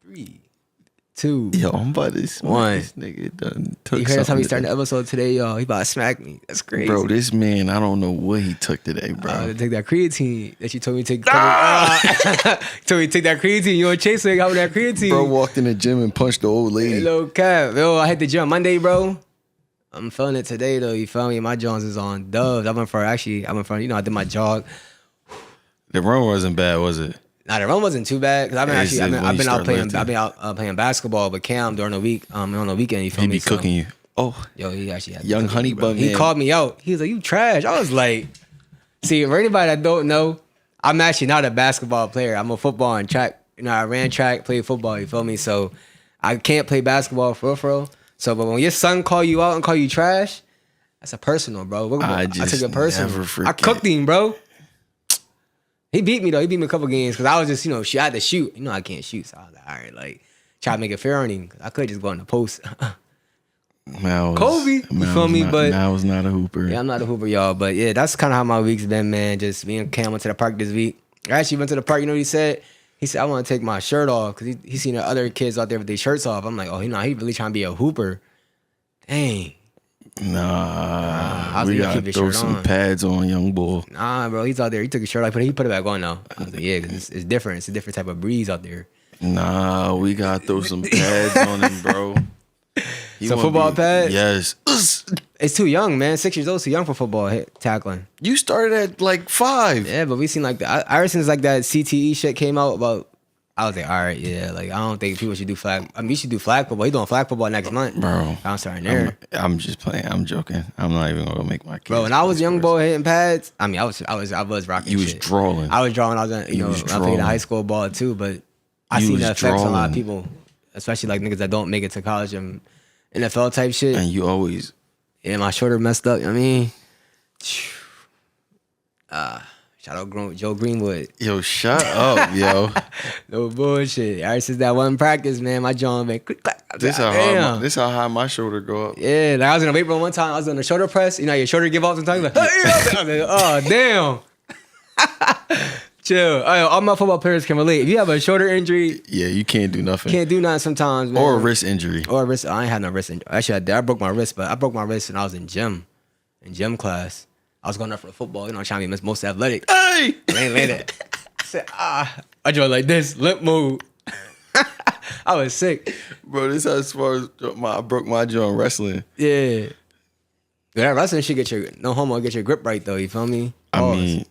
3, 2. Yo, I'm about to smack 1. this nigga done took You heard that's how we something starting the today. episode today, y'all. He about to smack me. That's crazy. Bro, this man, I don't know what he took today, bro. Take that creatine that you told me to take. Told me to take that creatine. You and Chase out with that creatine. Bro walked in the gym and punched the old lady. Hello, cap. Yo, I hit the gym Monday, bro. I'm feeling it today, though. You feel me? My Jones is on dubs. I went for, I did my jog. The run wasn't bad, was it? Nah, the run wasn't too bad because I've been out playing basketball with Cam during the week. On the weekend, you feel He me? be cooking you. Oh, Yo, he actually had Young cooking honey me, bro. bun He man. called me out. He was like, "You trash." I was like, "See, for anybody that don't know, I'm actually not a basketball player. I'm a football and track. You know, I ran track, played football. You feel me? So I can't play basketball for real. So, but when your son call you out and call you trash, that's a personal, bro. I just took it personal. never I forget. cooked him, bro. He beat me though. He beat me a couple games because I was just, I had to shoot. I can't shoot, so I was like, all right, like try to make it fair on him. I could just go in the post. Kobe, you feel me? But I was not a hooper. yeah, I'm not a hooper, y'all. But yeah, that's kind of how my week's been, man. Just me and Cam went to the park this week. I actually went to the park. You know what he said? He said, I want to take my shirt off because he seen the other kids out there with their shirts off. I'm like, oh, he really trying to be a hooper. Dang. Nah, was we gonna gotta keep his throw shirt some on. pads on, young boy. Nah, bro, he's out there. He took his shirt off, but he put it back on now. I was like, yeah, because it's different. It's a different type of breeze out there. Nah, we gotta throw some pads on him, bro. He Some wanna football pads? Yes. It's too young, man. 6 years old, too young for football tackling. You started at like 5. Yeah, but we seen like ever since like that CTE shit came out about. I was like, all right, yeah, like I don't think people should do flag. I mean, you should do flag football. He doing flag football next month, Bro. I'm starting there, I'm just playing. I'm joking. I'm not even gonna make my kids. bro. When I was play young sports. boy hitting pads, I mean, I was rocking. You was shit. drawing. I was drawing. I was, I played drawing. high school ball too, but I You seen was the effects on a lot of drawing. people, especially like niggas that don't make it to college and NFL type shit. And you always. Yeah, my shoulder messed up. You know what I mean, shout out Joe Greenwood. Yo, shut up, yo. No bullshit. Ever since that one practice, man, my jaw been click clack. This how high my shoulder go up. Yeah, like I was in the weight room one time. I was doing the shoulder press. You know, your shoulder give off sometimes. Like, I was like, oh damn. Chill. All my football players can relate. If you have a shoulder injury, Yeah, you can't do nothing. can't do nothing sometimes, man. Or a wrist injury. Or a wrist. I ain't had no wrist injury. Actually, I did. I broke my wrist, but I broke my wrist when I was in gym class. I was going there for the football. Trying to be most athletic. Hey! I ain't landed. I said, I joined like this, lip move. I was sick. Bro, this as far as I broke my jaw in wrestling. Yeah. That wrestling shit get your, no homo, get your grip right though, you feel me? I mean,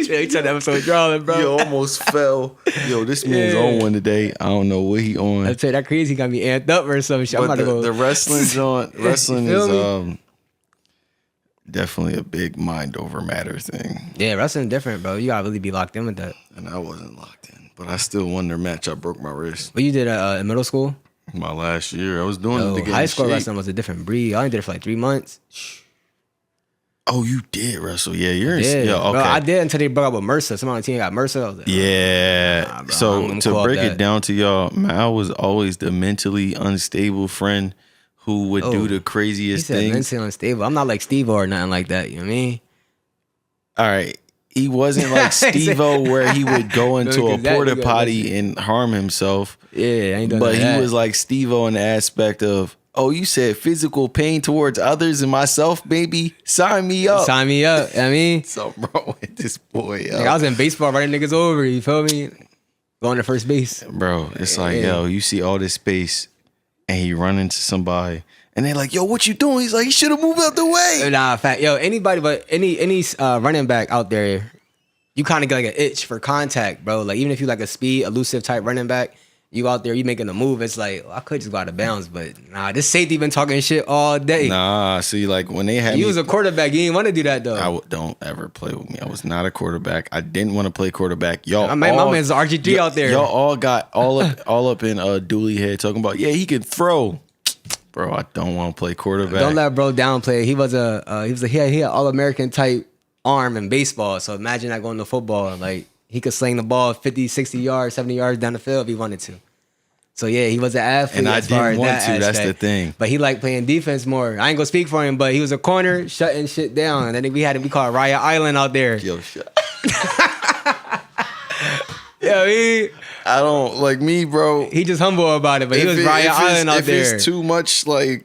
You turned the episode drawing, bro. you almost fell. Yo, this man's Yeah. on one today. I don't know what he on. I tell you, that crazy got me amped up or some shit. I'm But about to go. the wrestling joint, wrestling You is feel me? definitely a big mind over matter thing. Yeah, wrestling different, bro. You gotta really be locked in with that. And I wasn't locked in. But I still won their match. I broke my wrist. What you did in middle school? My last year. I was doing it to get High in school shape. wrestling was a different breed. I only did it for like 3 months. Oh, you did wrestle. Yeah, you're in. Yeah, Yeah, okay. bro, I did until they broke up with Mercer. Somebody on the team got Mercer. I was like, Yeah. Nah, bro, So I'm to cool break off it that. down to y'all, Mal was always the mentally unstable friend who would do the he craziest said things. mentally unstable. I'm not like Steve or nothing like that. You know what I mean? All right. He wasn't like Steve-O where he would go into a Exactly, porta yeah, potty and harm himself. Yeah, I ain't doing But that. he was like Steve-O in the aspect of, oh, you said physical pain towards others and myself, baby? Sign me up. Sign me up. You know what I mean? Something wrong with this boy. Like, I was in baseball running niggas over. You feel me? Going to first base. Bro, it's like, Yeah. yo, you see all this space and he run into somebody and they're like, yo, what you doing? He's like, he should have moved out the way. Nah, fact. Yo, anybody but any running back out there, you kind of get like an itch for contact, bro. Like even if you like a speed, elusive type running back, you out there, you making a move. It's like, I could just go out of bounds, but nah, this safety been talking shit all day. Nah, see, like when they had You me, was a quarterback. You didn't want to do that though. don't ever play with me. I was not a quarterback. I didn't want to play quarterback. Y'all, My man's RG3 out there. Y'all all got all up in Dooley head talking about, yeah, he can throw. Bro, I don't want to play quarterback. Don't let bro downplay. He was he had All American type arm in baseball. So imagine that going to football. Like he could sling the ball 50, 60 yards, 70 yards down the field if he wanted to. So yeah, he was an athlete. And I as far didn't as want that to. That's aspect. the thing. But he liked playing defense more. I ain't gonna speak for him, but he was a corner shutting shit down. And then we called Riot Island out there. Yo, shut. Yeah, I don't like me, bro. he just humble about it, but he was Ryan Island out there. If it's too much, like,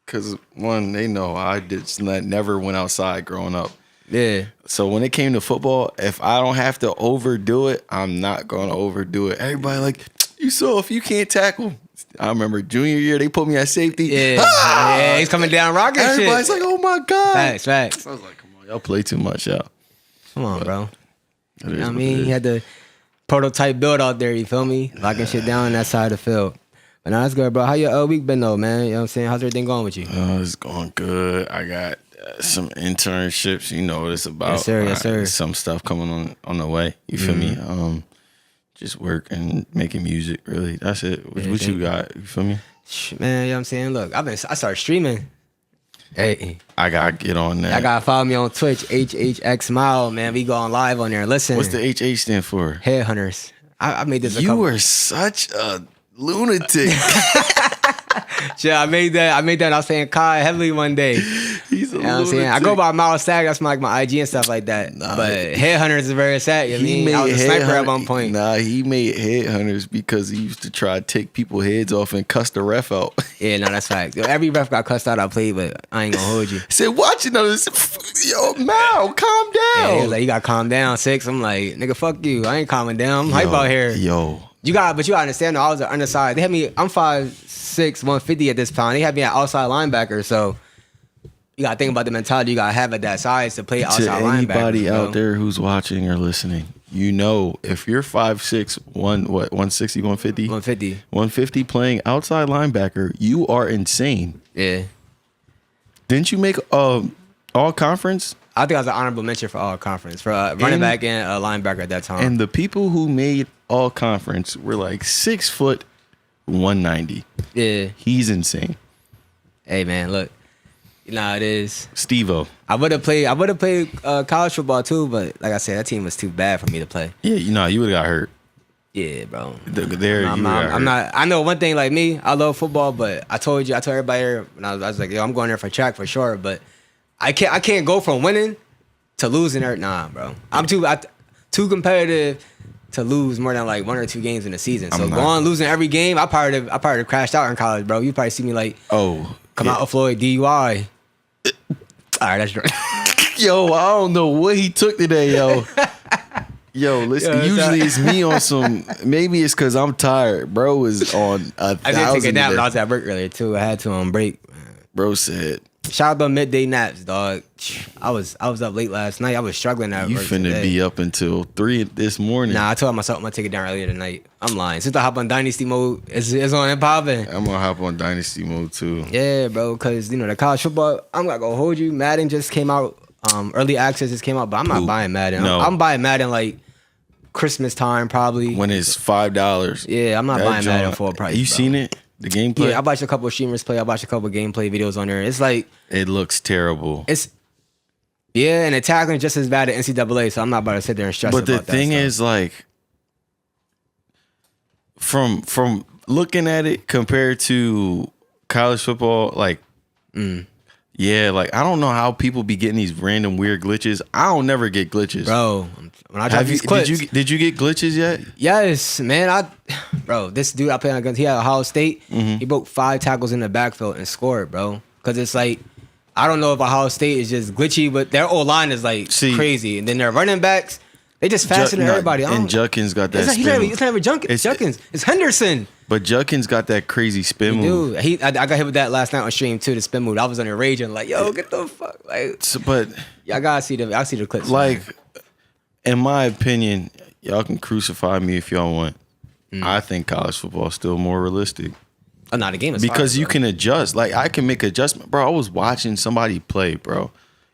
because one, they know I just never went outside growing up. Yeah. So when it came to football, if I don't have to overdo it, I'm not going to overdo it. Everybody like, you saw if you can't tackle. I remember junior year, they put me at safety. Yeah. Yeah, he's coming down rocket shit. Everybody's like, oh my God. Facts. I was like, come on, y'all play too much, y'all. Come on, bro. It You is know what I what mean? it He is. had the prototype build out there, you feel me? Locking shit down on that side of the field. But now that's good, bro. How your week been, though, man? You know what I'm saying? How's everything going with you? It's going good. I got some internships. You know what it's about. Yes, sir. Yes, sir. Some stuff coming on the way. You feel me? Just work and making music. Really, that's it. What you got? You feel me? Man, you know what I'm saying? Look, I started streaming. Hey, I gotta get on that. y'all gotta follow me on Twitch, HHX Smile, man. We going live on there. Listen, What's the HH stand for? Headhunters. I made this. You are such a lunatic. Yeah, I made that. I was saying Kai heavily one day. He's a You know what I'm saying? I go by Miles Stag. That's my IG and stuff like that. But Headhunters is very sad. You know what I mean? I was a sniper at one point. Nah, he made Headhunters because he used to try to take people's heads off and cuss the ref out. Yeah, no, that's fact. Every ref got cussed out I played, but I ain't gonna hold you. Said, watching this, yo, Mal, calm Yeah, down. he was like, you gotta calm down, 6. I'm like, nigga, fuck you. I ain't calming down. I'm hype out here. Yo. But you gotta understand though, I was an undersized. They had me, I'm 5'6", 150 at this time. They had me at outside linebacker, so you gotta think about the mentality you gotta have at that size to play outside To linebacker. anybody you know? out there who's watching or listening, you know, if you're 5'6", 160, 150? 150. 150 playing outside linebacker, you are insane. Yeah. Didn't you make all conference? I think I was an honorable mention for all conference for running back and linebacker at that time. And the people who made all conference were like 6 foot 190. Yeah. He's insane. Hey man, look. You know how it is. Steve-O. I would have played college football too, but like I said, that team was too bad for me to play. Yeah, you would have got hurt. Yeah, bro. I'm not. I know one thing like me. I love football, but I told everybody here when I was like, yo, I'm going there for track for sure. But I can't go from winning to losing. Nah, bro. I'm too competitive to lose more than like 1 or 2 games in a season. So going losing every game, I probably have crashed out in college, bro. You probably see me like, come out of Floyd DUI. All right, that's right. Yo, I don't know what he took today, yo. Yo, listen. Usually it's me on some. Maybe it's because I'm tired. Bro is on 1,000. I did take a nap when I was at work earlier too. I had to on break. Bro said, shout out to midday naps, dog. I was up late last night. I was struggling at you work finna today. be up until 3 this morning. Nah, I told myself I'm gonna take it down earlier tonight. I'm lying. Since I hop on Dynasty mode, it's on and popping. I'm gonna hop on Dynasty mode too. Yeah, bro, because the college football, I'm not gonna hold you. Madden just came out. Early access just came out, but I'm not buying Madden. No. I'm buying Madden like Christmas time probably. When it's $5. Yeah, I'm not buying Madden for a price. You bro. seen it? The gameplay? Yeah, I watched a couple of streamers play. I watched a couple of gameplay videos on there. It's like It looks terrible. And the tackling just as bad as NCAA, so I'm not about to sit there and stress But about the that thing stuff. is, like, from looking at it compared to college football, like, yeah, like I don't know how people be getting these random weird glitches. I don't never get glitches, bro. When I drop these clips, did you get glitches yet? yes, man. Bro, this dude I played against, he had Ohio State. He broke 5 tackles in the backfield and scored, bro. Because it's like, I don't know if Ohio State is just glitchy, but their old line is like crazy, and then their running backs, they just faster than everybody. And Judkins got that. It's not even Judkins. It's Henderson. But Judkins got that crazy spin move. Dude, I got hit with that last night on stream too. The spin move. I was on there raging like, yo, get the fuck. Like, but I gotta see the clips. Like, man. in my opinion, y'all can crucify me if y'all want. I think college football is still more realistic. Oh, no, the game is because fire, you can adjust. Like, I can make adjustment, bro. I was watching somebody play, bro.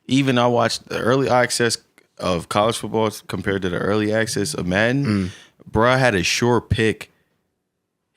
Even I watched the early access of college football compared to the early access of Madden. Bro, I had a sure pick.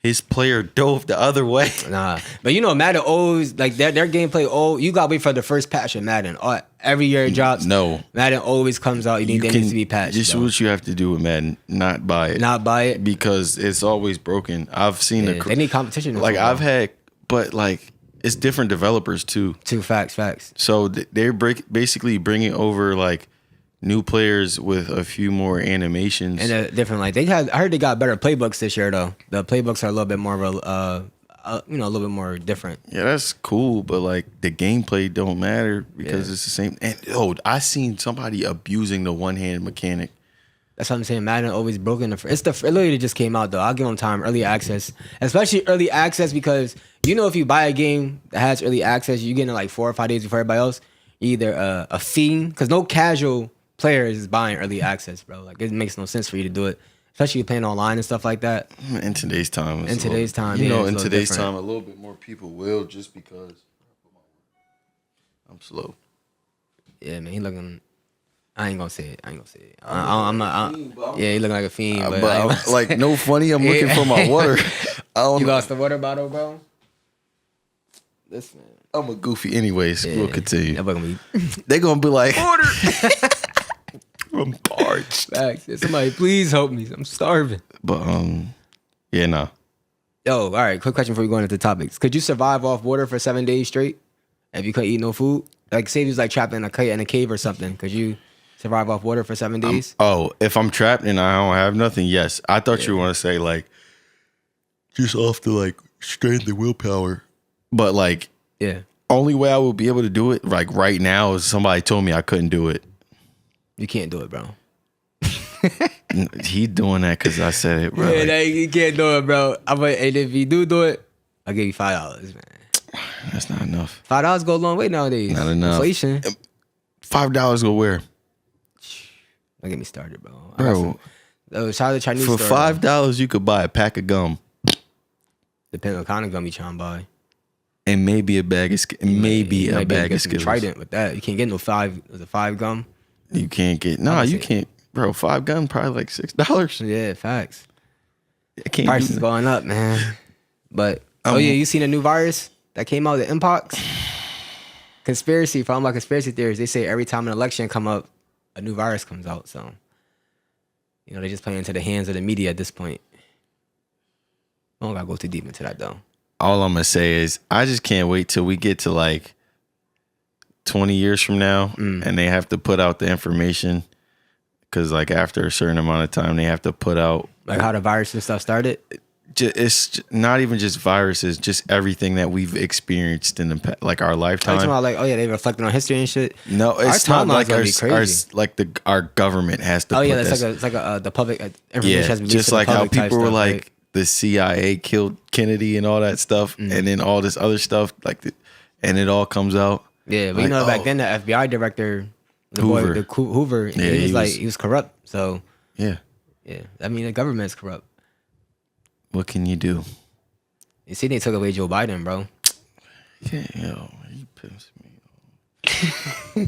His player dove the other way. Nah, but Madden always like their gameplay. You gotta wait for the first patch of Madden. Every year it drops. No, Madden always comes out. They needs to be patched. This is what you have to do with Madden. Not buy it. Not buy it because it's always broken. I've seen they need competition. Like I've had, but like it's different developers too. Facts. So they're basically bringing over like new players with a few more animations. And different, like I heard they got better playbooks this year though. The playbooks are a little bit more of a little bit more different. Yeah, that's cool, but like the gameplay don't matter because it's the same. And I seen somebody abusing the one hand mechanic. That's what I'm saying. Madden always broken. It literally just came out though. I'll give them time. Early access, especially early access, because if you buy a game that has early access, you get it like 4 or 5 days before everybody else. You're either a fiend, because no casual player is buying early access, bro. Like it makes no sense for you to do it, especially if you're playing online and stuff like that. In today's time, in today's time, a little bit more people will just because I'm slow. Yeah, man, he looking. I ain't gonna say it. I'm not. Yeah, he looking like a fiend. But like, no funny. I'm looking for my water. You lost the water bottle, bro? Listen, I'm a goofy anyways. Yeah, we'll continue. They're gonna be like, water. I'm parched. Facts. Somebody, please help me. I'm starving. But yeah, nah. Yo, all right. Quick question before we go into the topics. Could you survive off water for 7 days straight if you couldn't eat no food? Like, say you was like trapped in a cave or something. Could you survive off water for 7 days? If I'm trapped and I don't have nothing, yes. I thought you were gonna say like just off the like strength and willpower. But like, yeah, only way I would be able to do it like right now is somebody told me I couldn't do it. You can't do it, bro. He doing that because I said it, bro. Yeah, you can't do it, bro. And if you do it, I'll give you $5, man. That's not enough. $5 go a long way nowadays. Not enough. Inflation. $5 go where? Don't get me started, bro. For Shout out to Chinese store, $5, you could buy a pack of gum. Depending on what kind of gum you trying to buy. And maybe a bag of Skittles. Trident with that. You can't get no 5 gum. You can't get you can't, bro. 5 gum probably like $6. Yeah, facts. Price is going up, man. But you seen a new virus that came out, the Mpox? Conspiracy, from my conspiracy theories, they say every time an election come up, a new virus comes out. So, they just play into the hands of the media at this point. I don't gotta go too deep into that though. All I'm gonna say is I just can't wait till we get to like 20 years from now and they have to put out the information, because like after a certain amount of time they have to put out like how the virus and stuff started. It's not even just viruses, just everything that we've experienced in the like our lifetime. They reflecting on history and shit. No, it's not like our government has to. It's like the public information has been just like how people were like right? The CIA killed Kennedy and all that stuff, and then all this other stuff and it all comes out. Yeah, but back then the FBI director, Hoover, he was corrupt. So yeah, I mean the government's corrupt. What can you do? You see, they took away Joe Biden, bro. Yeah, he pissed me off.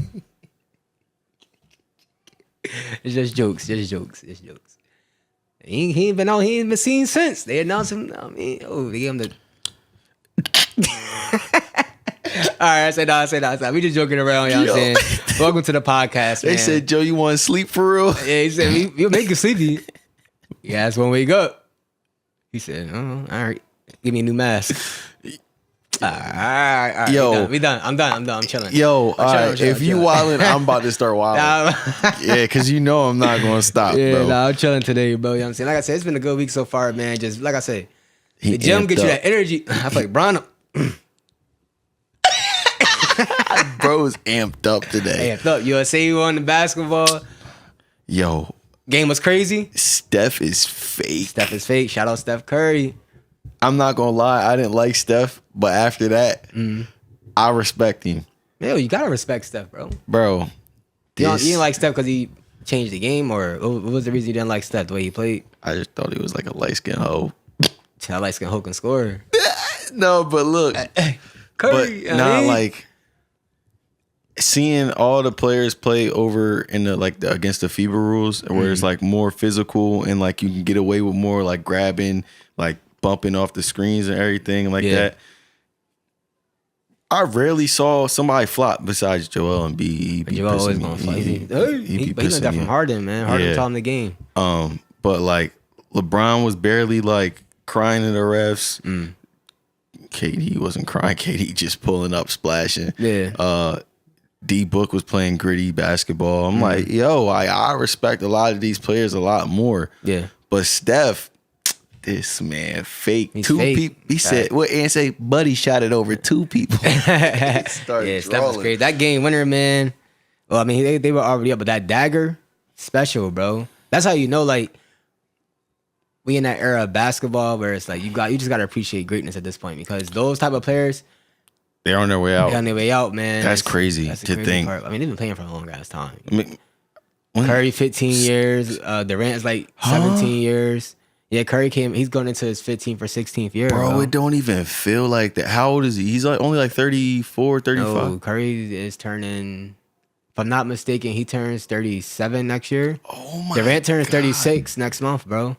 It's just jokes. He ain't been seen since. They announced him. They gave him the. All right, I said no. We just joking around, you know what I'm saying? Welcome to the podcast, man. They said, Joe, you want to sleep for real? Yeah, he said, we'll make you sleepy. Yeah, that's one wake up. He said, all right, give me a new mask. All right. Yo. We done. I'm done. I'm chilling. Yo, if you wildin', I'm about to start wildin'. Yeah, because I'm not going to stop, bro. Yeah, I'm chilling today, bro. You know what I'm saying? Like I said, it's been a good week so far, man. Just like I said, the gym gets you that energy. I feel like Bron. Bro's amped up today. Amped up. USA won the basketball. Yo. Game was crazy. Steph is fake. Shout out Steph Curry. I'm not gonna lie, I didn't like Steph, but after that, I respect him. Yo, you gotta respect Steph, bro. Bro, you didn't like Steph because he changed the game, or what was the reason you didn't like Steph, the way he played? I just thought he was like a light-skinned hoe. A light-skinned hoe can score. No, but look, Curry, but not like seeing all the players play over in the against the FIBA rules, where it's like more physical and like you can get away with more like grabbing, like bumping off the screens and everything like that. I rarely saw somebody flop besides Joel Embiid. Joel always gonna flop. He learned that from Harden, man. Harden taught him the game. But like LeBron was barely like crying at the refs. KD wasn't crying. KD just pulling up, splashing. Yeah. D Book was playing gritty basketball. I'm like, yo, I respect a lot of these players a lot more. Yeah. But Steph, this man fake. He's Two fake. people. He said, what and say, buddy shot it over 2 people. Yeah, Steph was crazy. That game winner, man. Well, I mean, they were already up, but that dagger, special, bro. That's how you know, like, we in that era of basketball where it's like you just gotta appreciate greatness at this point because those type of players, They're on their way out. they're on their way out, man. That's crazy the to think. part. I mean, they've been playing for a long ass time. I mean, Curry 15 years. Durant's like 17 years. Yeah, Curry he's going into his 15th or 16th year. bro, it don't even feel like that. How old is he? He's like only like 34, 35. No, Curry is turning, if I'm not mistaken, he turns 37 next year. Oh my Durant turns God. 36 next month, bro.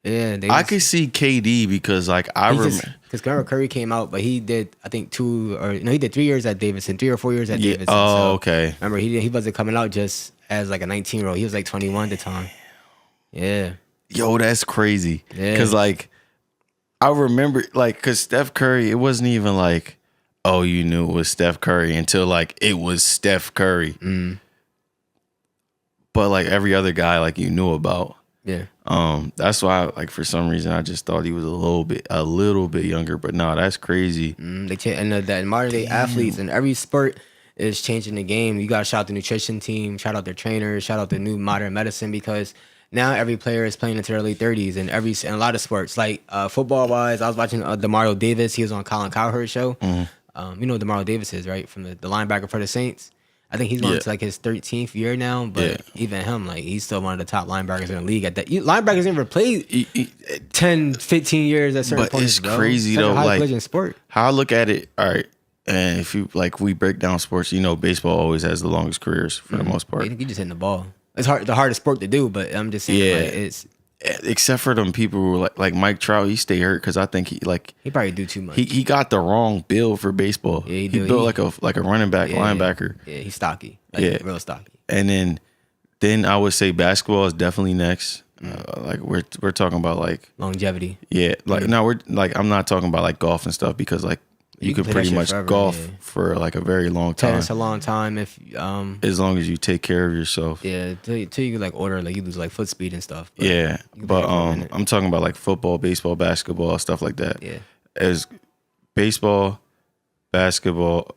Yeah, I could see KD because like I remember. because Curry came out, but he did I think he did 3 years at Davidson, 3 or 4 years at Yeah. Davidson. Oh, so, okay. remember he wasn't coming out just as like a 19-year-old. He was like 21 at the time. Yeah. Yo, that's crazy. Yeah. Cause like I remember like cause Steph Curry, it wasn't even like, oh, you knew it was Steph Curry until like it was Steph Curry. But like every other guy like you knew about. Yeah. That's why like for some reason I just thought he was a little bit younger. But no, that's crazy. They the modern day athletes in every sport is changing the game. You got to shout out the nutrition team, shout out their trainers, shout out the new modern medicine because now every player is playing into their early 30s in a lot of sports. Like football wise, I was watching Demario Davis. He was on Colin Cowherd's show. You know who Demario Davis is, right? From the linebacker for the Saints. I think he's going to like his 13th year now, but even him, like he's still one of the top linebackers in the league. At that, linebackers never played 10, 15 years at certain But points. it's crazy Such a though, high like collision sport. how I look at it. All right, and if you like, we break down sports. You know, baseball always has the longest careers for the most part. You just hitting the ball. It's the hardest sport to do, but I'm just saying, like, it's Except for them people who were like Mike Trout, he stay hurt because I think he probably do too much. he got the wrong build for baseball. Yeah, he he do. built like a running back, linebacker. Yeah, he's stocky. Like, Yeah. real stocky. And then I would say basketball is definitely next. Like we're talking about like Longevity. like no, we're like I'm not talking about like golf and stuff because like you can could play that pretty shit much forever, golf yeah. for like a very long time Tennis a long time if as long as you take care of yourself. yeah till you like order like you lose like foot speed and stuff. But Yeah, can but play for a minute. I'm talking about like football, baseball, basketball, stuff like that. Yeah. As baseball, basketball,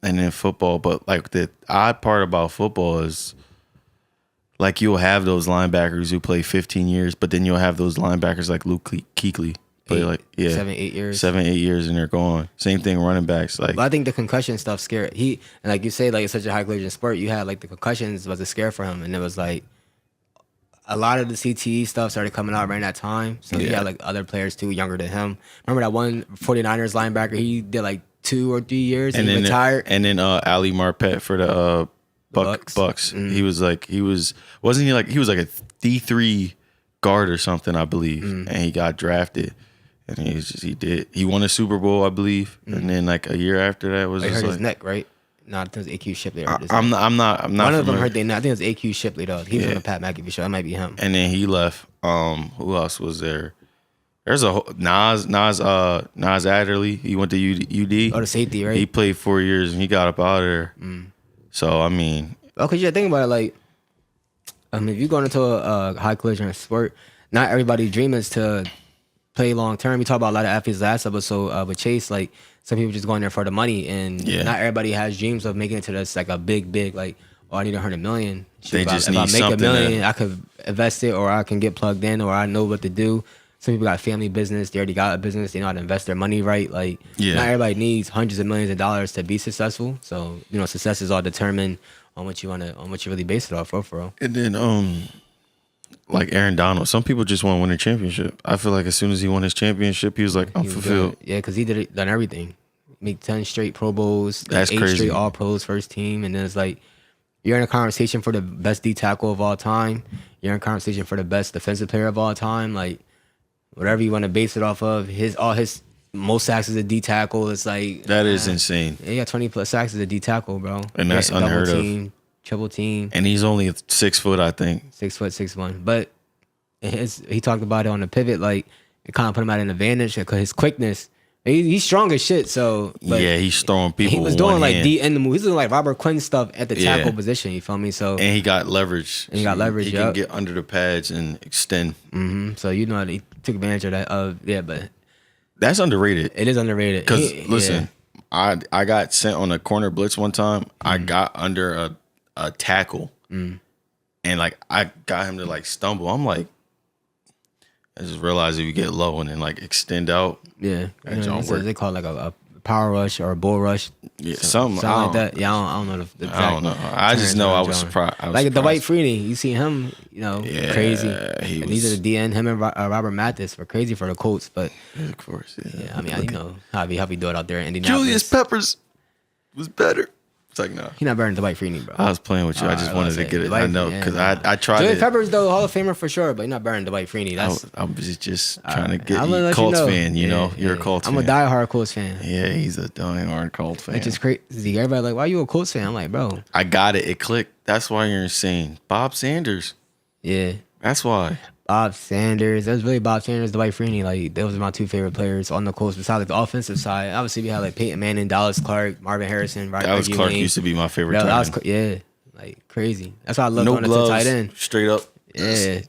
and then football. But like the odd part about football is like you'll have those linebackers who play 15 years, but then you'll have those linebackers like Luke Kuechly play 7-8 years. 7-8 years and they're gone. Same thing running backs. Like But I think the concussion stuff scared and like you say, like it's such a high collision sport. You had like the concussions was a scare for him, and it was like a lot of the CTE stuff started coming out around that time. So he had like other players too younger than him. Remember that one 49ers linebacker? He did like 2 or 3 years and he retired. And then Ali Marpet for the Bucks. Mm-hmm. He was like he was a D3 guard or something, I believe, and he got drafted. And he won a Super Bowl, I believe, and then like a year after that was He just hurt like, his neck, right? No, I think it was AQ Shipley. Hurt his I'm neck. not One of them familiar. hurt their neck. I think it was AQ Shipley though. He was on the Pat McAfee show. That might be him. And then he left. Who else was there? There's a Nas Adderley. He went to UD. Oh, the safety, right? He played 4 years and he got up out of there. So I mean, Because you think about it, like, if you're going into a high collision sport, not everybody's dream is to play long term. We talked about a lot of athletes last episode with Chase. Like, some people just going there for the money, and not everybody has dreams of making it to this like a big like. Oh, I need 100 million. They just if need I make something $1 million, to- I could invest it, or I can get plugged in, or I know what to do. Some people got a family business. They already got a business. They know how to invest their money right. Like, not everybody needs hundreds of millions of dollars to be successful. So, success is all determined on what you really base it off of, bro. and then like Aaron Donald. Some people just want to win a championship. I feel like as soon as he won his championship, he was like, I'm He was fulfilled. good. Yeah, because he done everything. Make 10 straight Pro Bowls, like That's 8 crazy. straight All Pros, first team, and then it's like you're in a conversation for the best D tackle of all time. You're in a conversation for the best defensive player of all time. Like, whatever you want to base it off of, all his most sacks as a D tackle. It's like That is insane. Yeah, he got 20 plus sacks as a D tackle, bro. And that's Double unheard of. team, triple team, And he's only 6 foot, I think. 6 foot 6'1". But he talked about it on the pivot, like it kind of put him at an advantage because his quickness He's strong as shit. So but yeah, he's throwing people. he was with doing one like hand. D in the move. He's doing like Robert Quinn stuff at the Yeah. tackle position. You feel me? So And he got leverage. And he got leverage, He yup. can get under the pads and extend. so you know he took advantage of that. Yeah, but That's underrated. it is underrated. Because He- listen, I got sent on a corner blitz one time. I got under a tackle, and like I got him to like stumble. I'm like, I just realized if you get low and then like extend out, yeah, That yeah. don't work. They call it like a power rush or a bull rush. yeah, something. Something like that. Yeah, I don't know the exact. I don't know. I just terms know of I it, was John. surprised. I was Like surprised. Dwight Freeney, you see him, Yeah, crazy. he And these was- are the DN. Him and Robert Mathis were crazy for the Colts, but Of course, yeah. yeah, I mean, you know how he do it out there in Indianapolis. Julius Peppers was better. It's like no. He not better than Dwight Freeney, bro. I was playing with you. I just Alright, wanted I'll to say get it. Dwight I know Freeney, because yeah, I tried Julius to. Peppers though, Hall of Famer for sure, but he's not better than Dwight Freeney. That's I was just trying to get I'm gonna you let Colts you know. fan. You know, Yeah, you're a yeah. Colts I'm fan. a diehard Colts fan. Yeah, he's a diehard Colts fan. It's just crazy. Everybody like, why you a Colts fan? I'm like, bro, I got it. It clicked. That's why you're insane. Bob Sanders. yeah. That's why. Bob Sanders. That was really Bob Sanders, Dwight Freeney. Like those are my two favorite players on the Colts. Besides like the offensive side, obviously we had like Peyton Manning, Dallas Clark, Marvin Harrison, Robert Dallas Clark Ewing. used to be my favorite. Yeah, tight that was end. yeah, like crazy. That's why I love No going to the tight gloves. end. Straight up. Yeah,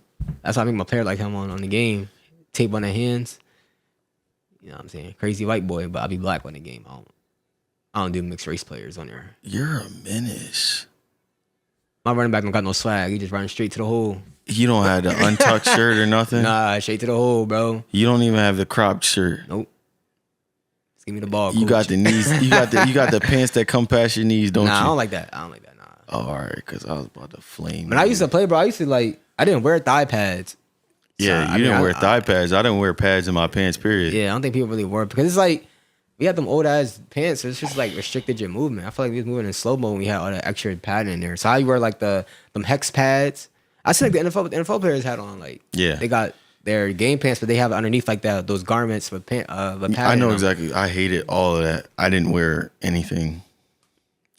that's why I make my player like him on the game. Tape on the hands. You know what I'm saying? Crazy white boy, but I'll be black on the game. I don't do mixed race players on there. You're a menace. My running back don't got no swag. He just running straight to the hole. You don't have the untucked shirt or nothing. Nah, straight to the hole, bro. You don't even have the cropped shirt. Nope. Just give me the ball. You coach. got the knees. You got the pants that come past your knees, don't Nah, I you? don't like that. I don't like that. Nah. Oh, all right, because I was about to flame. When I used to play, bro, I used to like I didn't wear thigh pads. Yeah, So, you I mean, didn't wear I- thigh pads. I didn't wear pads in my pants. Period. Yeah, I don't think people really wore it because it's like we had them old ass pants. So it's just like restricted your movement. I feel like we was moving in slow mo when we had all that extra padding in there. So I wear like them hex pads. I see like the NFL players had on like Yeah. they got their game pants, but they have underneath like those garments with with padding. I know on. exactly. I hated all of that. I didn't wear anything.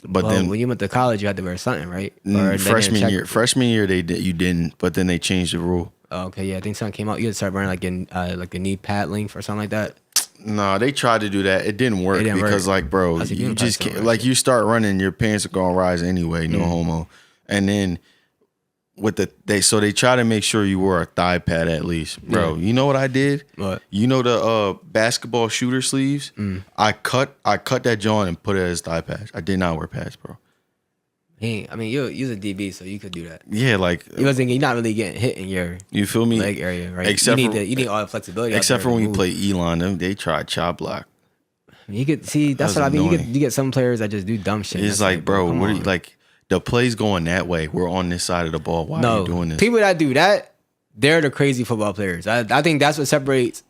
But Well, then when you went to college, you had to wear something, right? Or they didn't freshman check- year you didn't. But then they changed the rule. Oh, okay, yeah, I think something came out. You had to start wearing like the knee pad length or something like that. No, they tried to do that. It didn't work It didn't because, work. like, bro, I see you people just probably can't. still Like, wear you start running, your pants are gonna rise anyway. No homo. And then with they try to make sure you wore a thigh pad at least, bro. Yeah. You know what I did? What? You know the basketball shooter sleeves? I cut that joint and put it as thigh pads. I did not wear pads, bro. Hey, I mean, you're a DB, so you could do that. Yeah, like You're not really getting hit in your you feel me? leg area, right? Except you for- need all the flexibility. out Except there for to when you move. play Elon, they try chop block. You could see that's That what I was mean. annoying. You get some players that just do dumb shit. It's That's like, bro, come what are you, on. like the play's going that way. We're on this side of the ball. Why are you doing this? People that do that, they're the crazy football players. I think that's what separates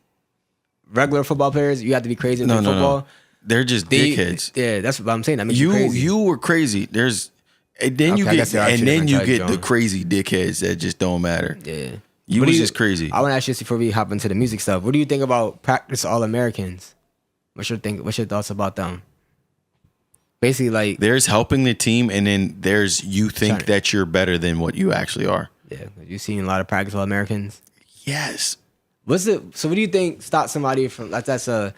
regular football players. You have to be crazy in football. No. They're just dickheads. Yeah, that's what I'm saying. That makes you You crazy. you were crazy. And then Okay, I guess there are two different types, the John. crazy dickheads that just don't matter. Yeah. You What do was just crazy. I want to ask you this before we hop into the music stuff. What do you think about practice All Americans? What's your thoughts about them? Basically, like There's helping the team, and then there's you think Sorry. that you're better than what you actually are. yeah, you've seen a lot of practice All Americans. Yes. So what do you think stops somebody from that's a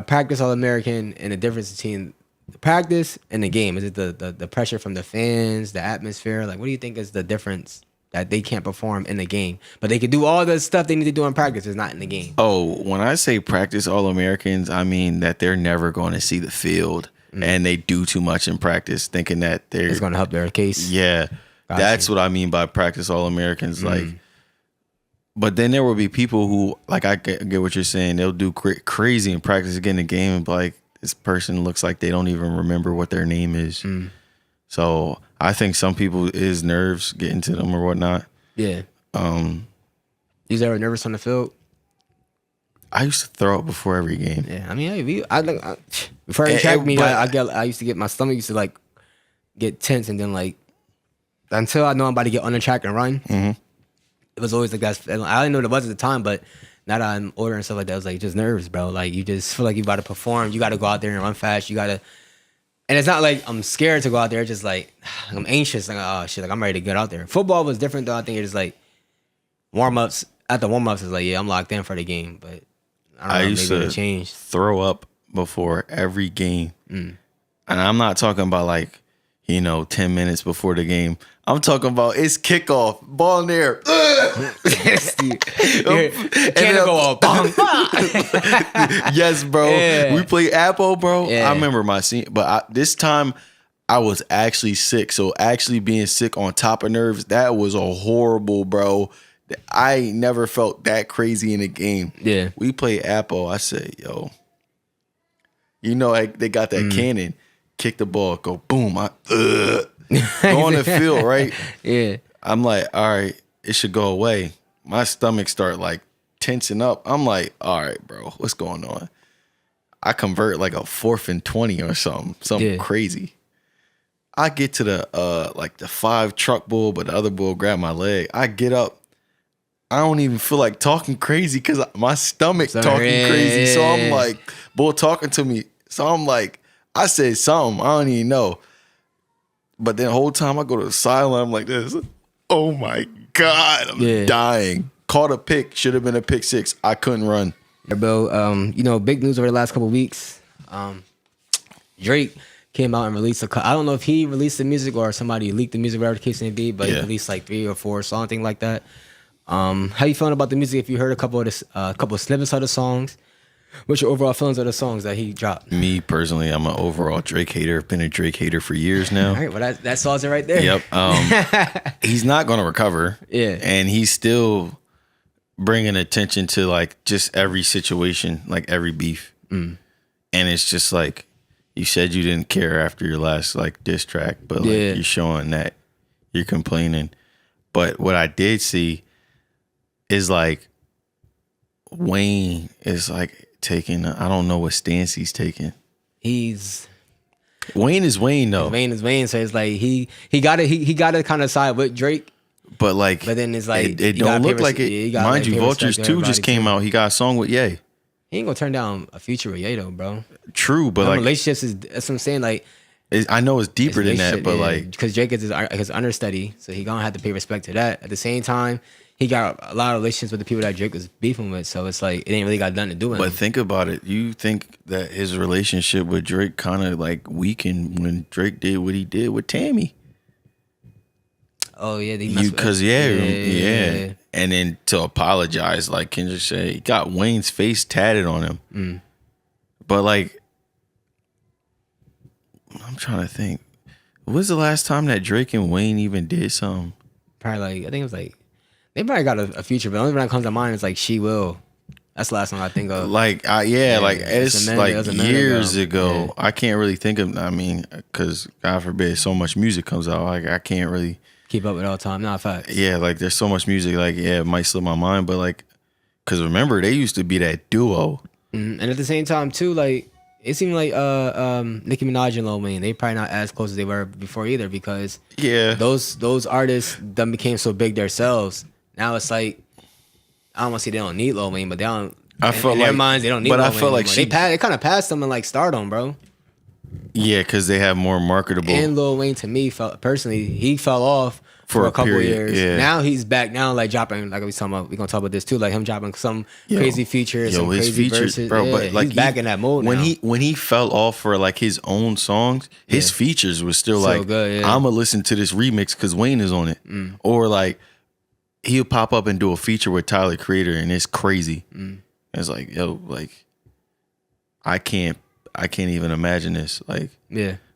practice All American and the difference between the practice and the game? Is it the pressure from the fans, the atmosphere? Like, what do you think is the difference that they can't perform in the game, but they can do all the stuff they need to do in practice is not in the game? Oh, when I say practice All Americans, I mean that they're never going to see the field, and they do too much in practice, thinking that they're It's going to help their case. Yeah, Gotcha. that's what I mean by practice All Americans. Like, but then there will be people who, like, I get what you're saying. They'll do crazy in practice, get in the game, and be like, this person looks like they don't even remember what their name is. So I think some people is nerves getting to them or whatnot. Yeah. You ever nervous on the field? I used to throw up before every game. Yeah. I mean, hey, before every track meet, I used to get my stomach used to like get tense, and then like until I know I'm about to get on the track and run, it was always like that. I didn't know what it was at the time, but now that I'm older and stuff like that, it was like just nerves, bro. Like you just feel like you about to perform. You got to go out there and run fast. You got to, and it's not like I'm scared to go out there. It's just like I'm anxious. Like, oh shit, like I'm ready to get out there. Football was different though. I think it's like warm ups. At the warm ups, it's like, yeah, I'm locked in for the game, but I used to change. throw up before every game. And I'm not talking about like, 10 minutes before the game. I'm talking about it's kickoff, ball in there. Can't go all bong. Yes, bro. Yeah. We play Apple, bro. Yeah. I remember my scene, but this time I was actually sick. So actually being sick on top of nerves, that was a horrible, bro. I never felt that crazy in a game. Yeah. We play Apple. I said, yo, they got that cannon. Kick the ball, go boom. Go on the field, right? Yeah. I'm like, all right, it should go away. My stomach start like tensing up. I'm like, all right, bro, what's going on? I convert like a 4th and 20 or something crazy. I get to the like the 5 truck bull, but the other bull grabbed my leg. I get up. I don't even feel like talking crazy because my stomach talking crazy. So I'm like, bull talking to me. So I'm like, I said something. I don't even know. But then the whole time I go to the sideline, I'm like this. Oh my God, I'm dying. Caught a pick. Should have been a pick 6. I couldn't run. Yeah, bro. Big news over the last couple of weeks. Drake came out and released I don't know if he released the music or somebody leaked the music, whatever the case may be, but he released like 3 or 4 songs, something like that. How you feeling about the music? If you heard a couple of snippets of the songs, what's your overall feelings of the songs that he dropped? Me personally, I'm an overall Drake hater. Been a Drake hater for years now. All right, well that solves it right there. Yep. He's not going to recover. Yeah, and he's still bringing attention to like just every situation, like every beef, and it's just like you said you didn't care after your last like diss track, but like you're showing that you're complaining. But what I did see is like Wayne is like taking, I don't know what stance he's taking. Wayne is Wayne though. Wayne is Wayne, so it's like he got to kind of side with Drake. But then it's like it don't look like it. Mind you, Vultures 2 just came out. He got a song with Ye. He ain't gonna turn down a feature with Ye though, bro. True, but like relationships that's what I'm saying. Like I know it's deeper than that, but like because Drake is his understudy, so he gonna have to pay respect to that. At the same time, he got a lot of relationships with the people that Drake was beefing with, so it's like it ain't really got nothing to do with him. But think about it. You think that his relationship with Drake kind of like weakened when Drake did what he did with Tammy? Oh yeah, because yeah. And then to apologize, like Kendrick said, he got Wayne's face tatted on him. But like, I'm trying to think. When was the last time that Drake and Wayne even did something? Probably like I think it was like they probably got a feature, but the only thing that comes to mind is like She Will. That's the last one I think of. Like like it's like years ago. Yeah. I can't really think of. I mean, because God forbid, so much music comes out. Like I can't really keep up with it all the time. Not facts. Yeah, like there's so much music. Like it might slip my mind, but like, because remember they used to be that duo. And at the same time too, like it seemed like Nicki Minaj and Lil Wayne, they probably not as close as they were before either, because those artists then became so big themselves. Now it's like I don't want to say they don't need Lil Wayne, but they don't. In their minds, they don't need. But Lil Wayne felt like they kind of passed them in like stardom, bro. Yeah, because they have more marketable. And Lil Wayne, to me, he fell off for a couple years. Yeah. Now he's back now, like dropping, like we talking about. We gonna talk about this too, like him dropping some crazy features, some crazy verses, bro. Yeah, but like he's back in that mode when now. When he fell off for like his own songs, his features was still so like, good, I'm gonna listen to this remix because Wayne is on it, or like he'll pop up and do a feature with Tyler Creator, and it's crazy. It's like, yo, like I can't even imagine this, like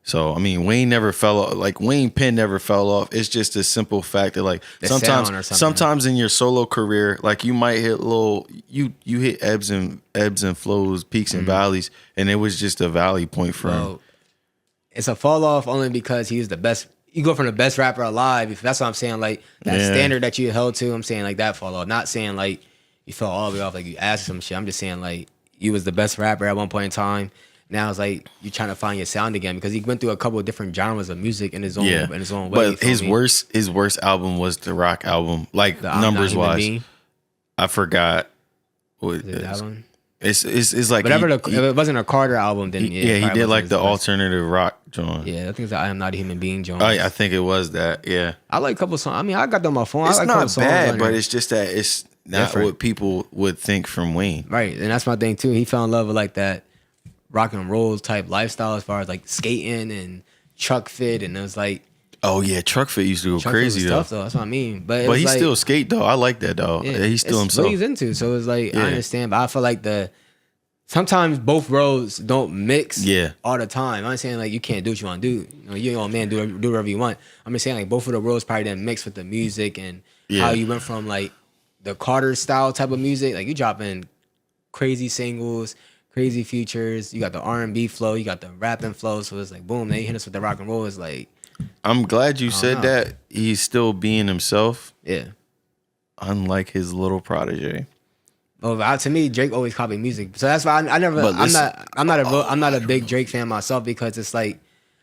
So I mean, Wayne never fell off. Like Wayne Penn never fell off. It's just a simple fact that like sometimes in your solo career, like you might hit you hit ebbs and flows, peaks and valleys, and it was just a valley point for him. It's a fall off only because he's the best. You go from the best rapper alive. That's what I'm saying. Like that standard that you held to. I'm saying like that fall off. Not saying like you fell all the way off. Like you asked some shit. I'm just saying like you was the best rapper at one point in time. Now it's like you're trying to find your sound again, because he went through a couple of different genres of music in his own way. But his worst album was the Rock album, like numbers wise. I forgot what is it, that one. It's like whatever. If it wasn't a Carter album, then he did like the alternative rock joint. Yeah, I think it's I Am Not a Human Being joint. I think it was that. Yeah, I like a couple songs. I mean, I got them on my phone. It's I like not bad, songs but it's just that not different. what people would think from Wayne. Right, and that's my thing too. He fell in love with like that rock and roll type lifestyle as far as like skating and truck fit, and it was like Oh yeah, Truck Fit used to go truck fit crazy was though. tough though. That's what I mean. But But he like, still skate though. I like that though. yeah, He's still it's himself. what he's into. So it's like Yeah. I understand, but I feel like sometimes both roads don't mix Yeah. all the time. I'm not saying like you can't do what you want to do. You know, you're your own man, do whatever you want. I'm just saying like both of the roads probably didn't mix with the music and Yeah. how you went from like the Carter style type of music. Like you dropping crazy singles, crazy features. You got the R&B flow, you got the rapping flow. So it's like boom, they hit us with the rock and roll. It's like I'm glad you said know. that. He's still being himself, yeah. unlike his little protege. Well, to me, Drake always copied music, so that's why I never. But listen- I'm not a big Drake fan myself because it's like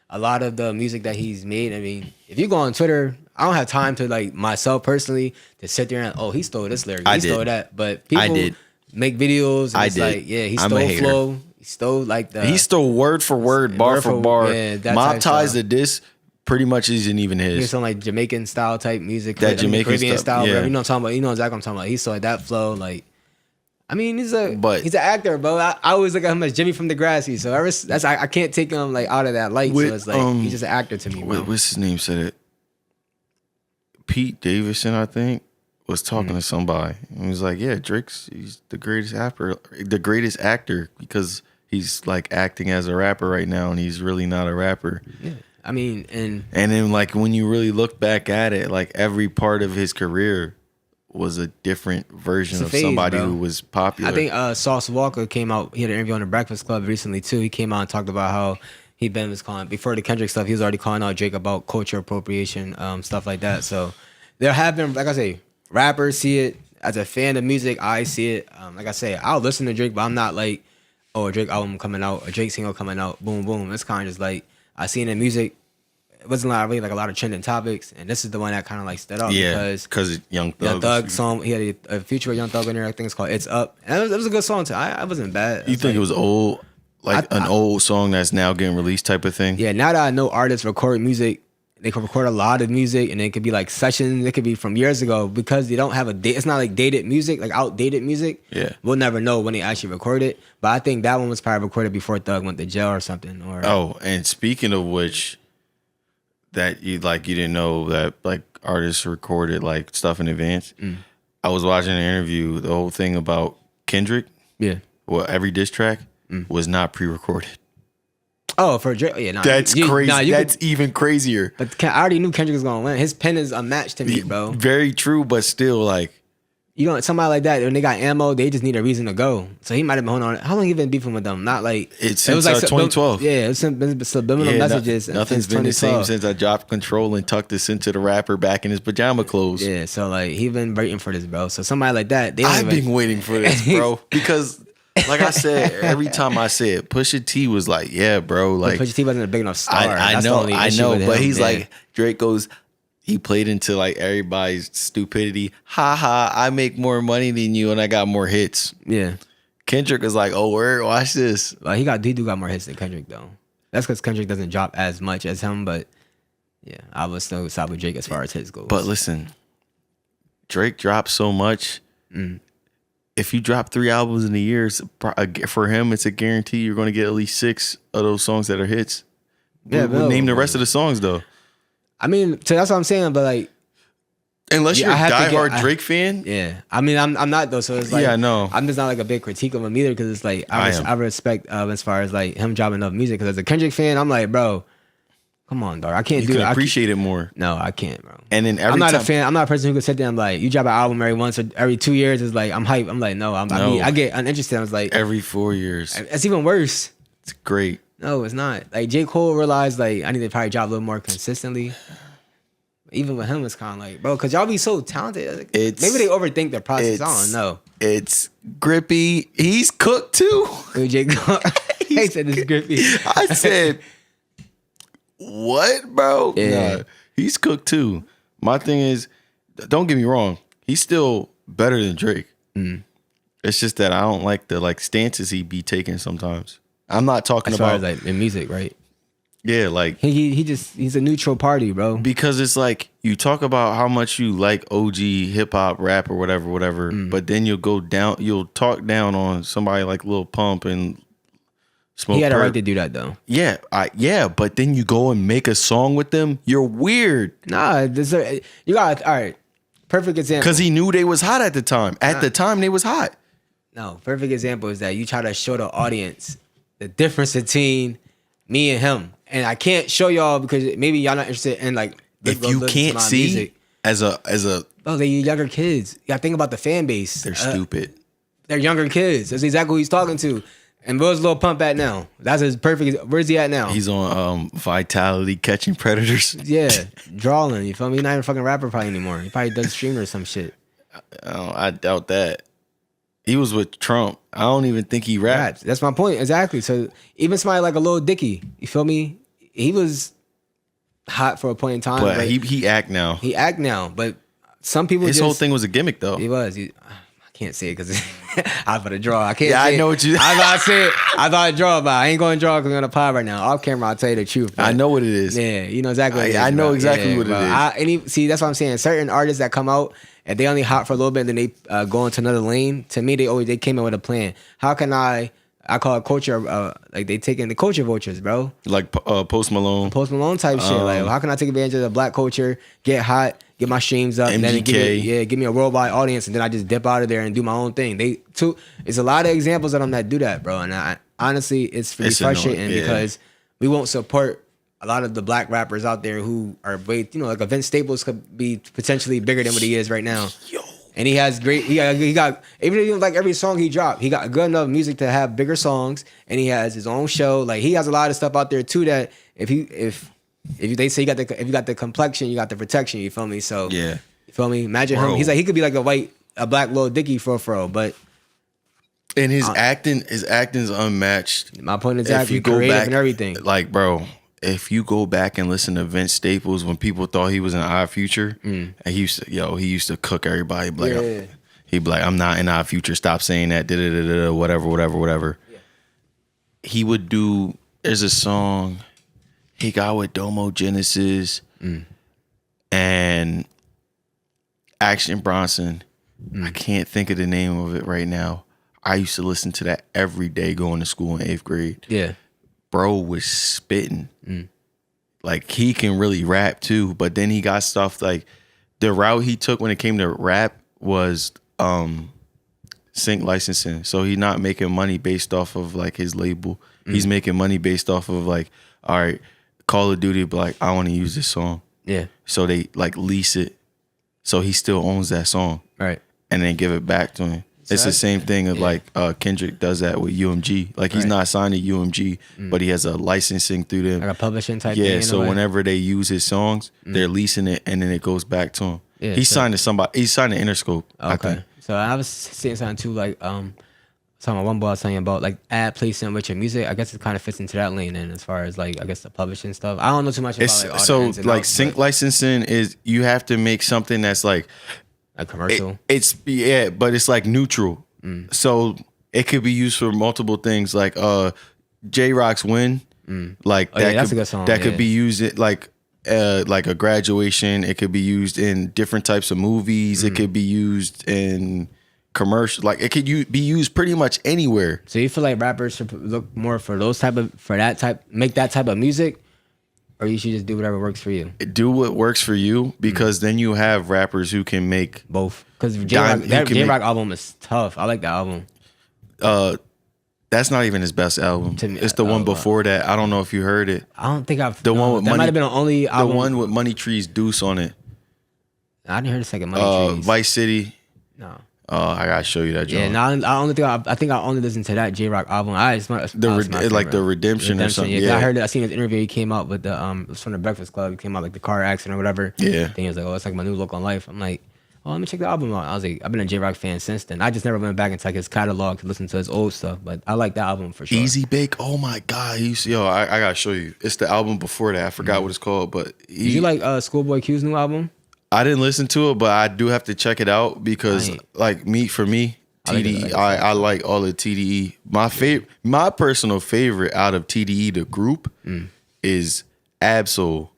a lot of the music that he's made. I mean, if you go on Twitter, I don't have time to like myself personally to sit there and he stole this lyric, he stole that. But people did. make videos. And I it's did. like he I'm a stole hater. flow. He stole like the. He stole word for word, bar word for for- bar. yeah, that Mob type Ties stuff. to this pretty much isn't even He was his. some like Jamaican style type music, That Jamaican Caribbean stuff, style, yeah. whatever. You know what I'm talking about. You know exactly what I'm talking about. He saw that flow, like. I mean, he's an actor, bro. I always look at him as Jimmy from Degrassi, so I can't take him like out of that light. So it's like he's just an actor to me, bro. What's his name said it? Pete Davidson, I think, was talking to somebody. And he was like, yeah, he's the greatest actor because he's like acting as a rapper right now and he's really not a rapper. Yeah. I mean, and then like when you really look back at it, like every part of his career was a different version of phase, somebody bro. who was popular. I think Sauce Walker came out. He had an interview on the Breakfast Club recently too. He came out and talked about how was calling before the Kendrick stuff. He was already calling out Drake about culture appropriation, stuff like that. So there have been, like I say, rappers see it. As a fan of music, I see it. Like I say, I'll listen to Drake, but I'm not like, a Drake album coming out, a Drake single coming out, boom, boom. It's kind of just like I seen in music. It wasn't really like a lot of trending topics, and this is the one that kind of like stood out because Young Thug. Young Thug song. He had a feature with Young Thug in there. I think it's called "It's Up," and it was a good song too. I wasn't bad. You think it was old, like an old song that's now getting released type of thing? Yeah, now that I know artists record music, they can record a lot of music, and it could be like sessions. It could be from years ago because they don't have a date. It's not like dated music, like outdated music. Yeah, we'll never know when they actually record it. But I think that one was probably recorded before Thug went to jail or something. Or and speaking of which. That you didn't know that like artists recorded like stuff in advance. I was watching an interview, the whole thing about Kendrick. Yeah. Well, every diss track was not pre-recorded. Oh, for Drake, yeah, that's crazy. That's even crazier. But I already knew Kendrick was gonna win. His pen is unmatched to me, bro. Very true, but still, like somebody like that when they got ammo, they just need a reason to go. So he might have been holding on. How long you been beefing with them? Not like it was like 2012. Yeah, it's been subliminal messages. Nothing's been the same since I dropped Control and tucked this into the rapper back in his pajama clothes. Yeah, so like he been waiting for this, bro. So somebody like that, I've been waiting for this, bro, because. Like I said, every time I say it, Pusha T was like, "Yeah, bro." Like Pusha T wasn't a big enough star. I know, but he's like Drake goes. He played into like everybody's stupidity. Ha ha! I make more money than you, and I got more hits. Yeah. Kendrick is like, "Oh, word, watch this." Like he do got more hits than Kendrick though. That's because Kendrick doesn't drop as much as him, but yeah, I would still side with Drake as far as his goes. But listen, Drake drops so much. If you drop 3 albums in a year, for him, it's a guarantee you're going to get at least 6 of those songs that are hits. Yeah, we'll name the rest of the songs though. I mean, so that's what I'm saying. But like, unless you're a diehard Drake fan, yeah. I mean, I'm not though. So it's like, yeah, I know. I'm just not like a big critique of him either because it's like I respect as far as like him dropping enough music. Because as a Kendrick fan, I'm like, bro, come on, dog. I can't you do it. You appreciate it more. No, I can't, bro. And then I'm not a fan. I'm not a person who can sit there and like you drop an album every once or every 2 years. It's like I'm hype. I'm like, no, I mean, I get uninterested. I was like, every 4 years. It's even worse. It's great. No, it's not. Like J. Cole realized like I need to probably drop a little more consistently. Even with him, it's kind of like, bro, because y'all be so talented. Like, maybe they overthink the process. I don't know. It's grippy. He's cooked too. J. Cole. He said it's grippy. I said, what, bro? Yeah. Nah, he's cooked too. My thing is, don't get me wrong. He's still better than Drake. It's just that I don't like the stances he be taking sometimes. I'm not talking as about far as like in music, right? Yeah, like he's a neutral party, bro. because it's like you talk about how much you like OG hip hop, rap, or whatever, but then you'll talk down on somebody like Lil Pump and Smoke. He had a Perp. right to do that though. Yeah, but then you go and make a song with them. You're weird Nah, you got all right. Perfect example. because he knew they was hot at the time. At the time, they was hot. No, perfect example is that you try to show the audience the difference between me and him, and I can't show y'all because maybe y'all not interested in like. If go you listen to can't my see music. as a Oh, they younger kids. You gotta think about the fan base. they're stupid. They're younger kids. That's exactly who he's talking to. And where's Lil Pump at now? That's his perfect. Where's he at now? He's on Vitality catching predators. Yeah, drawing. You feel me? He's not even a fucking rapper probably anymore. He probably does streamer or some shit. I doubt that. He was with Trump. I don't even think he rapped. Raps. That's my point. Exactly. So even somebody like a Lil Dicky, you feel me? He was hot for a point in time. But he act now. He act now. But some people His just, whole thing was a gimmick though. He was. I can't say it because I was about to draw. I can't. Yeah, say I know it. what you. I thought I said. I thought I'd draw, but I ain't going to draw because we're on a pod right now. Off camera, I'll tell you the truth. I know what it is. Yeah, you know exactly. What it is, I know bro. exactly what it bro. is. See, that's what I'm saying. Certain artists that come out and they only hot for a little bit, and then they go into another lane. To me, they came in with a plan. How can I call it culture? Like they taking the culture vultures, bro. Like Post Malone. Post Malone type shit. Like, how can I take advantage of the black culture, get hot, get my streams up, and then give me a worldwide audience, and then I just dip out of there and do my own thing. It's a lot of examples of them that do that, bro. And honestly, it's really frustrating because we won't support a lot of the black rappers out there who are like Vince Staples could be potentially bigger than what he is right now. Yo. And he has great. He got even like every song he dropped, he got good enough music to have bigger songs, and he has his own show. Like he has a lot of stuff out there too. That if they say if you got the complexion, you got the protection. You feel me? So Yeah. you feel me? Imagine him. He's like he could be like a black Lil Dicky for but. And his acting's unmatched. My point is exactly creative and everything. Like, bro, if you go back and listen to Vince Staples when people thought he was in Odd Future, and he used to cook everybody. He'd be like, I'm not in Odd Future. Stop saying that. Whatever. Yeah. He would do. There's a song he got with Domo Genesis and Action Bronson. I can't think of the name of it right now. I used to listen to that every day going to school in 8th grade. Yeah. Bro was spitting. Like he can really rap too, but then he got stuff like the route he took when it came to rap was sync licensing. So he's not making money based off of like his label. He's making money based off of like, all right, Call of Duty, but like I want to use this song. Yeah. So they like lease it. So he still owns that song. Right. And then give it back to him. It's the same thing of like Kendrick does that with UMG. Like he's not signed to UMG, but he has a licensing through them. Like a publishing type thing. thing. Yeah, so whenever they use his songs, they're leasing it and then it goes back to him. Yeah, he's signed to somebody. He's signed to Interscope. Okay. So I was saying something too, like talking about one boy I was telling you about like ad placement with your music. I guess it kind of fits into that lane and as far as like I guess the publishing stuff. I don't know too much about like all so the ins and like outs, sync licensing is you have to make something that's like a commercial. But it's like neutral. So it could be used for multiple things, like J-Rock's Win. Like that's a good song. That could be used like a graduation. It could be used in different types of movies. It could be used in commercial. Like it could be used pretty much anywhere. So you feel like rappers should look more for make that type of music, or you should just do whatever works for you? Do what works for you because then you have rappers who can make both. Because J-Rock album is tough. I like that album. That's not even his best album. It's the one before that. I don't know if you heard it. I don't think I've. One with that might have been the only album. The one with Money Trees Deuce on it. I didn't hear the second Money Trees. Vice City. No. I gotta show you that. Yeah, I think I only listened to that J-Rock album. The Redemption or something. Yeah, I heard it. I seen his interview. He came out with it was from the Breakfast Club. He came out like the car accident or whatever. Yeah. Then he was like, "Oh, it's like my new look on life." I'm like, "Oh, let me check the album out." I was like, I've been a J-Rock fan since then. I just never went back into like his catalog to listen to his old stuff, but I like that album for sure. Easy Bake. Oh my god. I gotta show you. It's the album before that. I forgot what it's called, but did you like Schoolboy Q's new album? I didn't listen to it, but I do have to check it out because, for me, TDE, I like all of TDE. My personal favorite out of TDE, the group, is Absol.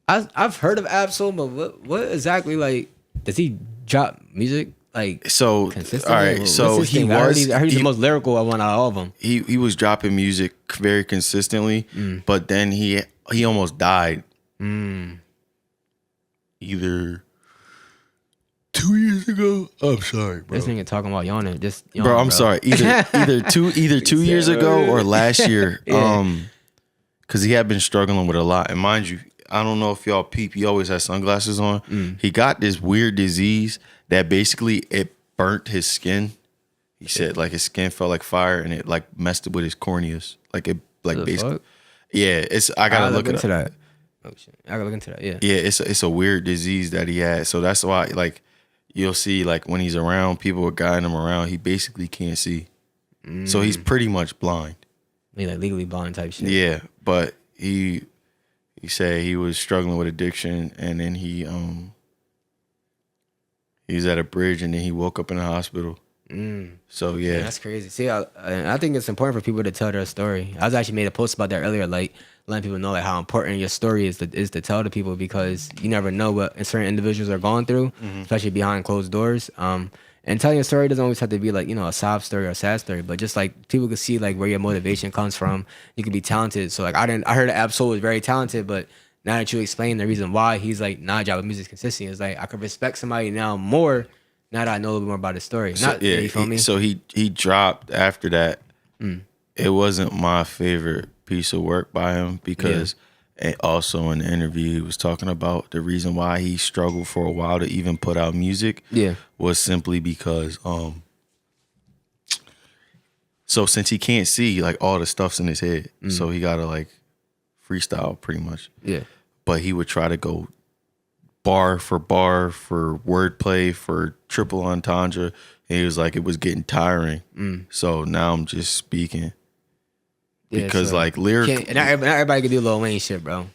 I've heard of Absol, but what exactly, like, does he drop music like So consistently? all right, What's so his he thing? was I heard he's he, the most lyrical of one out of all of them. he was dropping music very consistently, but then he almost died. Either 2 years ago. I'm sorry, bro. This nigga talking about yawning. Just yawn, Bro, I'm sorry. Either 2 years ago or last year. Yeah. Because he had been struggling with a lot. And mind you, I don't know if y'all peep, he always has sunglasses on. He got this weird disease that basically it burnt his skin. He said like his skin felt like fire and it like messed with his corneas. Like it like The basically fuck? yeah, I gotta look into it up. that. Oh shit, I gotta look into that. Yeah. Yeah, it's a weird disease that he had. So that's why like you'll see like when he's around, people are guiding him around, he basically can't see. So he's pretty much blind. He like legally blind type shit. Yeah, but he said he was struggling with addiction and then he was at a bridge and then he woke up in the hospital. So yeah. That's crazy. See, I think it's important for people to tell their story. I was actually made a post about that earlier, like letting people know like how important your story is to tell to people, because you never know what certain individuals are going through, especially behind closed doors. And telling your story doesn't always have to be like, you know, a sob story or a sad story, but just like people can see like where your motivation comes from. You can be talented. So like I heard Absol was very talented, but now that you explain the reason why he's like not dropping music consistently, it's like I could respect somebody now more now that I know a little bit more about his story. You feel me? So he dropped after that. It wasn't my favorite piece of work by him because and also in the interview he was talking about the reason why he struggled for a while to even put out music was simply because so since he can't see, like all the stuff's in his head, so he gotta like freestyle pretty much. Yeah. But he would try to go bar for wordplay, for triple entendre. And he was like, it was getting tiring. So now I'm just speaking. Because so like lyric, not everybody can do Lil Wayne shit, bro.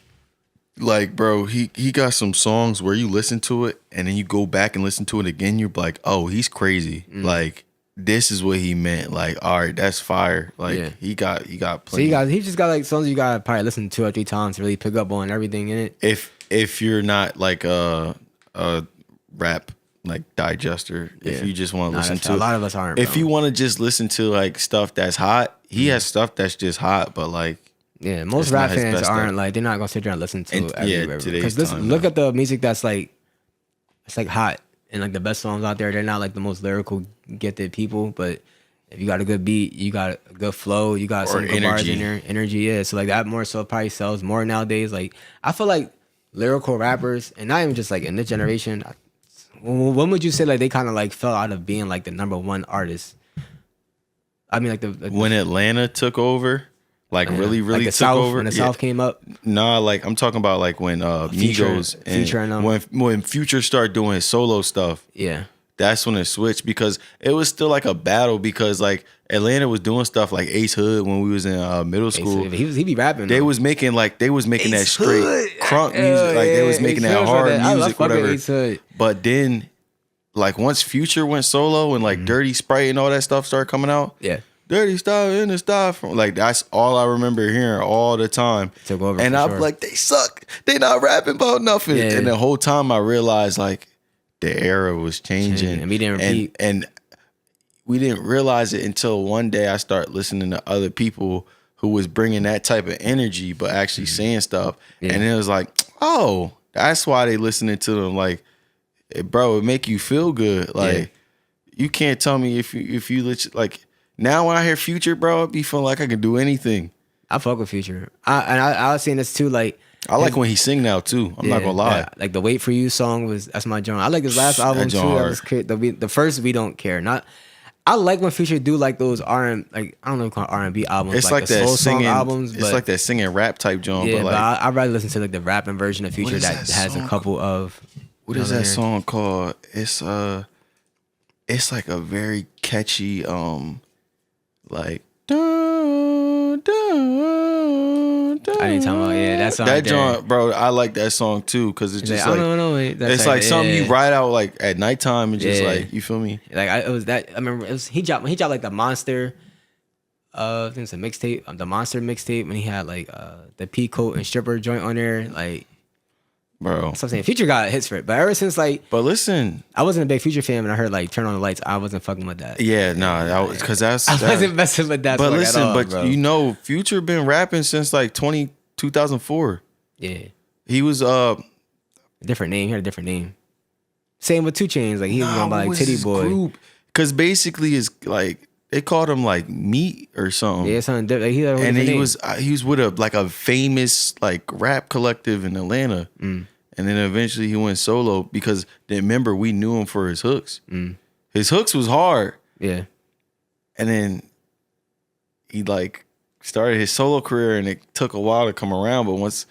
like bro, he got some songs where you listen to it and then you go back and listen to it again. You're like, oh, he's crazy. Like this is what he meant. Like, all right, that's fire. Like he got plenty. So he just got like songs you gotta probably listen 2 or 3 times to really pick up on everything in it. If you're not like a rap like digester, if you just want to listen to a lot of us aren't. If bro. you want to just listen to like stuff that's hot, he has stuff that's just hot, but like most rap fans aren't like they're not gonna sit there and listen to everywhere. Because look at the music that's like it's like hot and like the best songs out there. They're not like the most lyrical gifted people, but if you got a good beat, you got a good flow, you got some good bars in there, energy. Yeah, so like that more so probably sells more nowadays. Like I feel like lyrical rappers, and not even just like in this generation. When would you say like they kind of like fell out of being like the #1 artist? I mean, like when Atlanta took over, like really like the took South, over. When the South came up. Nah, like I'm talking about like when Migos and when Future started doing his solo stuff. Yeah. That's when it switched because it was still like a battle because like Atlanta was doing stuff like Ace Hood when we was in middle school. He be rapping. They was making that straight crunk music. Like they was making that hard music, whatever. But then like once Future went solo and like Dirty Sprite and all that stuff started coming out. Yeah. Dirty style in the style from like that's all I remember hearing all the time. Took over. And I'm like, they suck. They not rapping about nothing. Yeah. And the whole time I realized like the era was changing. And we didn't repeat. And we didn't realize it until one day I started listening to other people who was bringing that type of energy, but actually saying stuff. Yeah. And it was like, oh, that's why they listening to them. Like, bro, it make you feel good. Like, you can't tell me if you like. Now when I hear Future, bro, I be feeling like I can do anything. I fuck with Future. I was saying this too, like. I like when he sing now too. I'm not gonna lie. Like the "Wait for You" song that's my genre. I like his last album too. The first "We Don't Care." I like when Future do like those I don't know if call R&B albums. It's like that slow singing song albums. It's like that singing rap type genre. Yeah, but I'd rather listen to like the rapping version of Future that has a couple of. What is that song called? It's like a very catchy like. Dun, dun, dun. I didn't talk about that song. That genre, bro. I like that song too because it's just it's like something you write out like at nighttime and just like you feel me. Like it was that I remember he dropped like the Monster I think it's a mixtape, the Monster mixtape, when he had like the Peacoat and stripper joint on there. Like, bro. so I'm saying Future got hits for it, but ever since like But listen, I wasn't a big Future fan, and I heard like Turn on the Lights, I wasn't fucking with that. yeah, nah, because that's. I wasn't messing with that. But song listen, at all, but bro. you know, Future been rapping since like 2004. Yeah, He was different name. He had a different name. Same with 2 Chainz. Like he was going by like Titty Boy. Because basically, it's like they called him like Meat or something. Yeah, something different. Like, he had a and different he was with a famous like rap collective in Atlanta, and then eventually he went solo because remember we knew him for his hooks. His hooks was hard, Yeah, and then he like started his solo career, and it took a while to come around. But once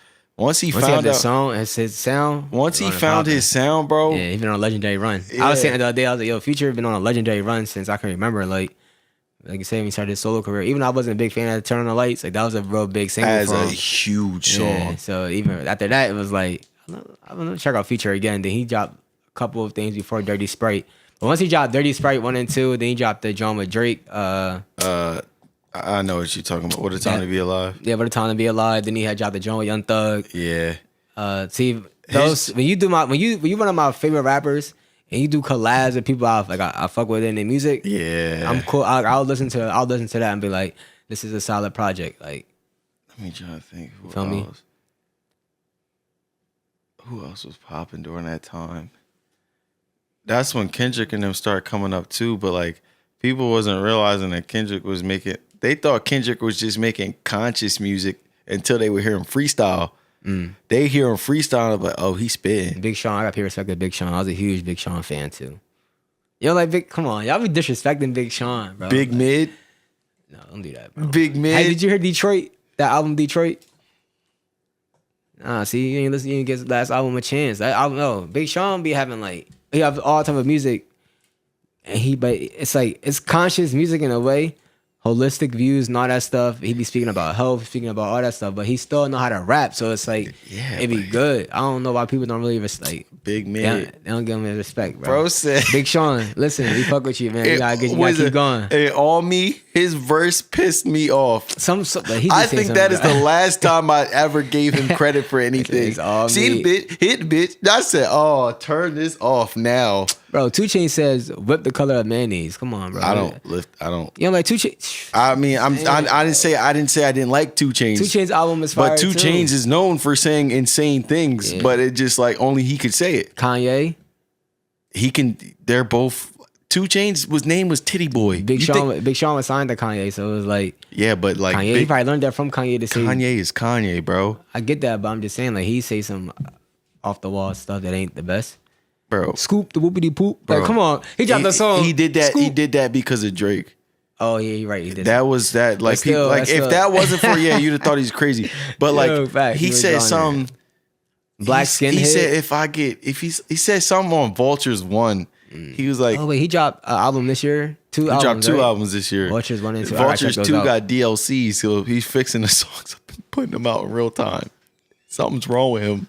he had found the out, song, his sound. once he on the found poppin'. his sound, bro, Yeah, he been on a legendary run. Yeah. I was saying the other day, I was like, yo, Future been on a legendary run since I can remember. Like you said, when he started his solo career. Even though I wasn't a big fan of Turn on the Lights, like that was a real big single as for a him. huge song. Yeah, so even after that, it was like, I'm gonna check out Future again. Then he dropped a couple of things before Dirty Sprite. But once he dropped Dirty Sprite 1 and 2, then he dropped the John with Drake. I know what you're talking about. What a time to be alive. Yeah, What a Time to Be Alive. Then he had dropped the John with Young Thug. Yeah. See those when you one of my favorite rappers and you do collabs with people I fuck with in their music. Yeah. I'm cool. I'll listen to that and be like, this is a solid project. Like, Let me try to think. Feel me? Who else was popping during that time? That's when Kendrick and them started coming up too, but like people wasn't realizing that Kendrick was making. They thought Kendrick was just making conscious music until they would hear him freestyle. They hear him freestyle, like, oh, he's spitting. Big Sean, I got respect to Big Sean. I was a huge Big Sean fan too. Yo, like come on, y'all be disrespecting Big Sean, bro. Big like, Mid, No, don't do that, bro. Big Mid. Hey, did you hear Detroit? That album, Detroit? See, you ain't listen. You didn't get his last album a chance. I don't know. Big Sean be having like he have all type of music, and but it's like it's conscious music in a way, holistic views and all that stuff. He be speaking about health, speaking about all that stuff, but he still know how to rap. So it's like it be good. I don't know why people don't really like Big Mid. They don't give him his respect, bro. Bro said, Big Sean, listen, we fuck with you, man. You gotta keep going. And all me, his verse pissed me off. Like, he I think that is the last time I ever gave him credit for anything. It's all See me. the bitch, hit the bitch. I said, oh, turn this off now. Bro, 2 Chainz says whip the color of mayonnaise. Come on, bro. I don't. You know, like 2 Chainz. I mean, I didn't say I didn't like 2 Chainz. 2 Chainz album is fire But 2 too. Chainz is known for saying insane things, but it just like only he could say it. Kanye, He can. They're both. 2 Chainz name was Titty Boy. Big Sean was signed to Kanye, so it was like Yeah, but like Kanye. He probably learned that from Kanye to say. Kanye is Kanye, bro. I get that, but I'm just saying, like he say some off the wall stuff that ain't the best. Bro, Scoop the whoopity poop. Bro. Like, come on, he dropped the song. He did that. Scoop. He did that because of Drake. Oh yeah, you're right. He did. That was that. Like still, people, like that's if still- that wasn't for you'd have thought he's crazy. But like Yo, fact, he he was said on something. Black He skinhead. said he said something on Vultures 1. He was like, Oh wait, he dropped an album this year. he dropped 2 albums this year. Vultures 1 and 2. I gotta Vultures check 2 those out. got DLC, so he's fixing the songs up and putting them out in real time. Something's wrong with him.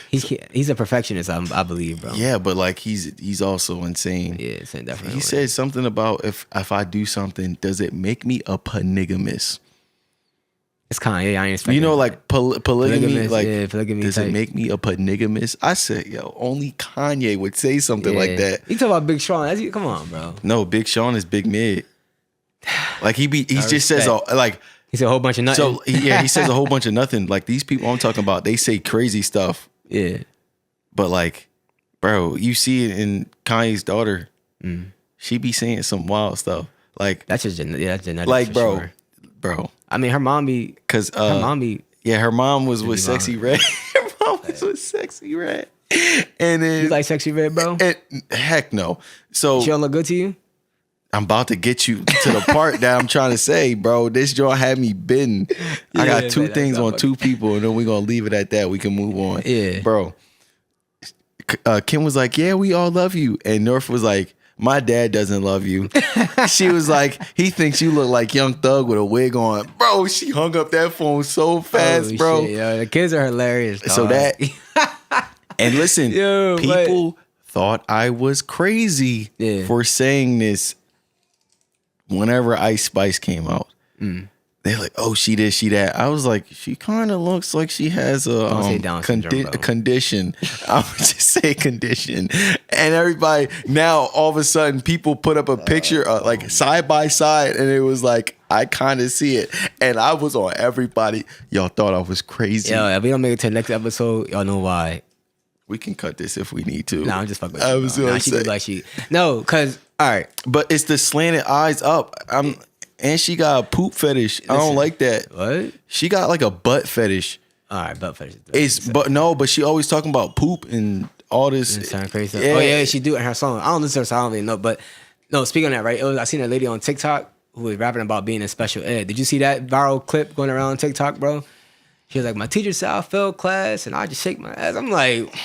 He's a perfectionist, I believe, bro. Yeah, but like he's also insane. Yeah, it's definitely. He said something about if I do something, does it make me a polygamous? it's Kanye. I ain't expecting. You know, like polygamy. Polygamous, Like, yeah, polygamy does type. it make me a polygamous? I said, yo, only Kanye would say something like that. You talk about Big Sean? Come on, bro. No, Big Sean is Big Mid. Like he just says like. He said a whole bunch of nothing. So he says a whole bunch of nothing. Like these people I'm talking about, they say crazy stuff. Yeah. But like, bro, you see it in Kanye's daughter. She be saying some wild stuff. Like That's just that's genetic. like for bro, sure. bro. I mean, her mom be. Cause Her mom be. yeah, her mom was with be lying. Sexy Red. Her mom was with Sexy Red. And then You like Sexy Red, bro? and, heck no. So She don't look good to you? I'm about to get you to the part that I'm trying to say, bro. This joint had me bitten. I Yeah, got 2 man, things that's on not 2 people, and then we're gonna leave it at that. We can move on. Yeah. Bro. Kim was like, yeah, we all love you. And North was like, my dad doesn't love you. She was like, he thinks you look like Young Thug with a wig on. Bro, she hung up that phone so fast, Holy bro. shit, yo, the kids are hilarious. So dog. that, and listen, Yo, people thought I was crazy Yeah. for saying this whenever Ice Spice came out. They're like, oh, she this, she that. I was like, she kind of looks like she has a, say Down syndrome, bro. a condition. I would just say condition. And everybody, now all of a sudden, people put up a picture like side by side, and it was like, I kind of see it. And I was on everybody. Y'all thought I was crazy. Yo, if we don't make it to the next episode, y'all know why. We can cut this if we need to. Nah, I'm just fucking with I you. was Bro. gonna Nah, she say. look like she. No, cause all right. But it's the slanted eyes up. And she got a poop fetish. I don't like that. What? She got like a butt fetish. All right, butt fetish. But she always talking about poop and all this. It sound crazy. Yeah. Oh yeah, she do it in her song. I don't listen to her, so I don't really know. But no, speaking of that, right? I seen a lady on TikTok who was rapping about being in special ed. Did you see that viral clip going around on TikTok, bro? She was like, my teacher said I failed class, and I just shake my ass. I'm like,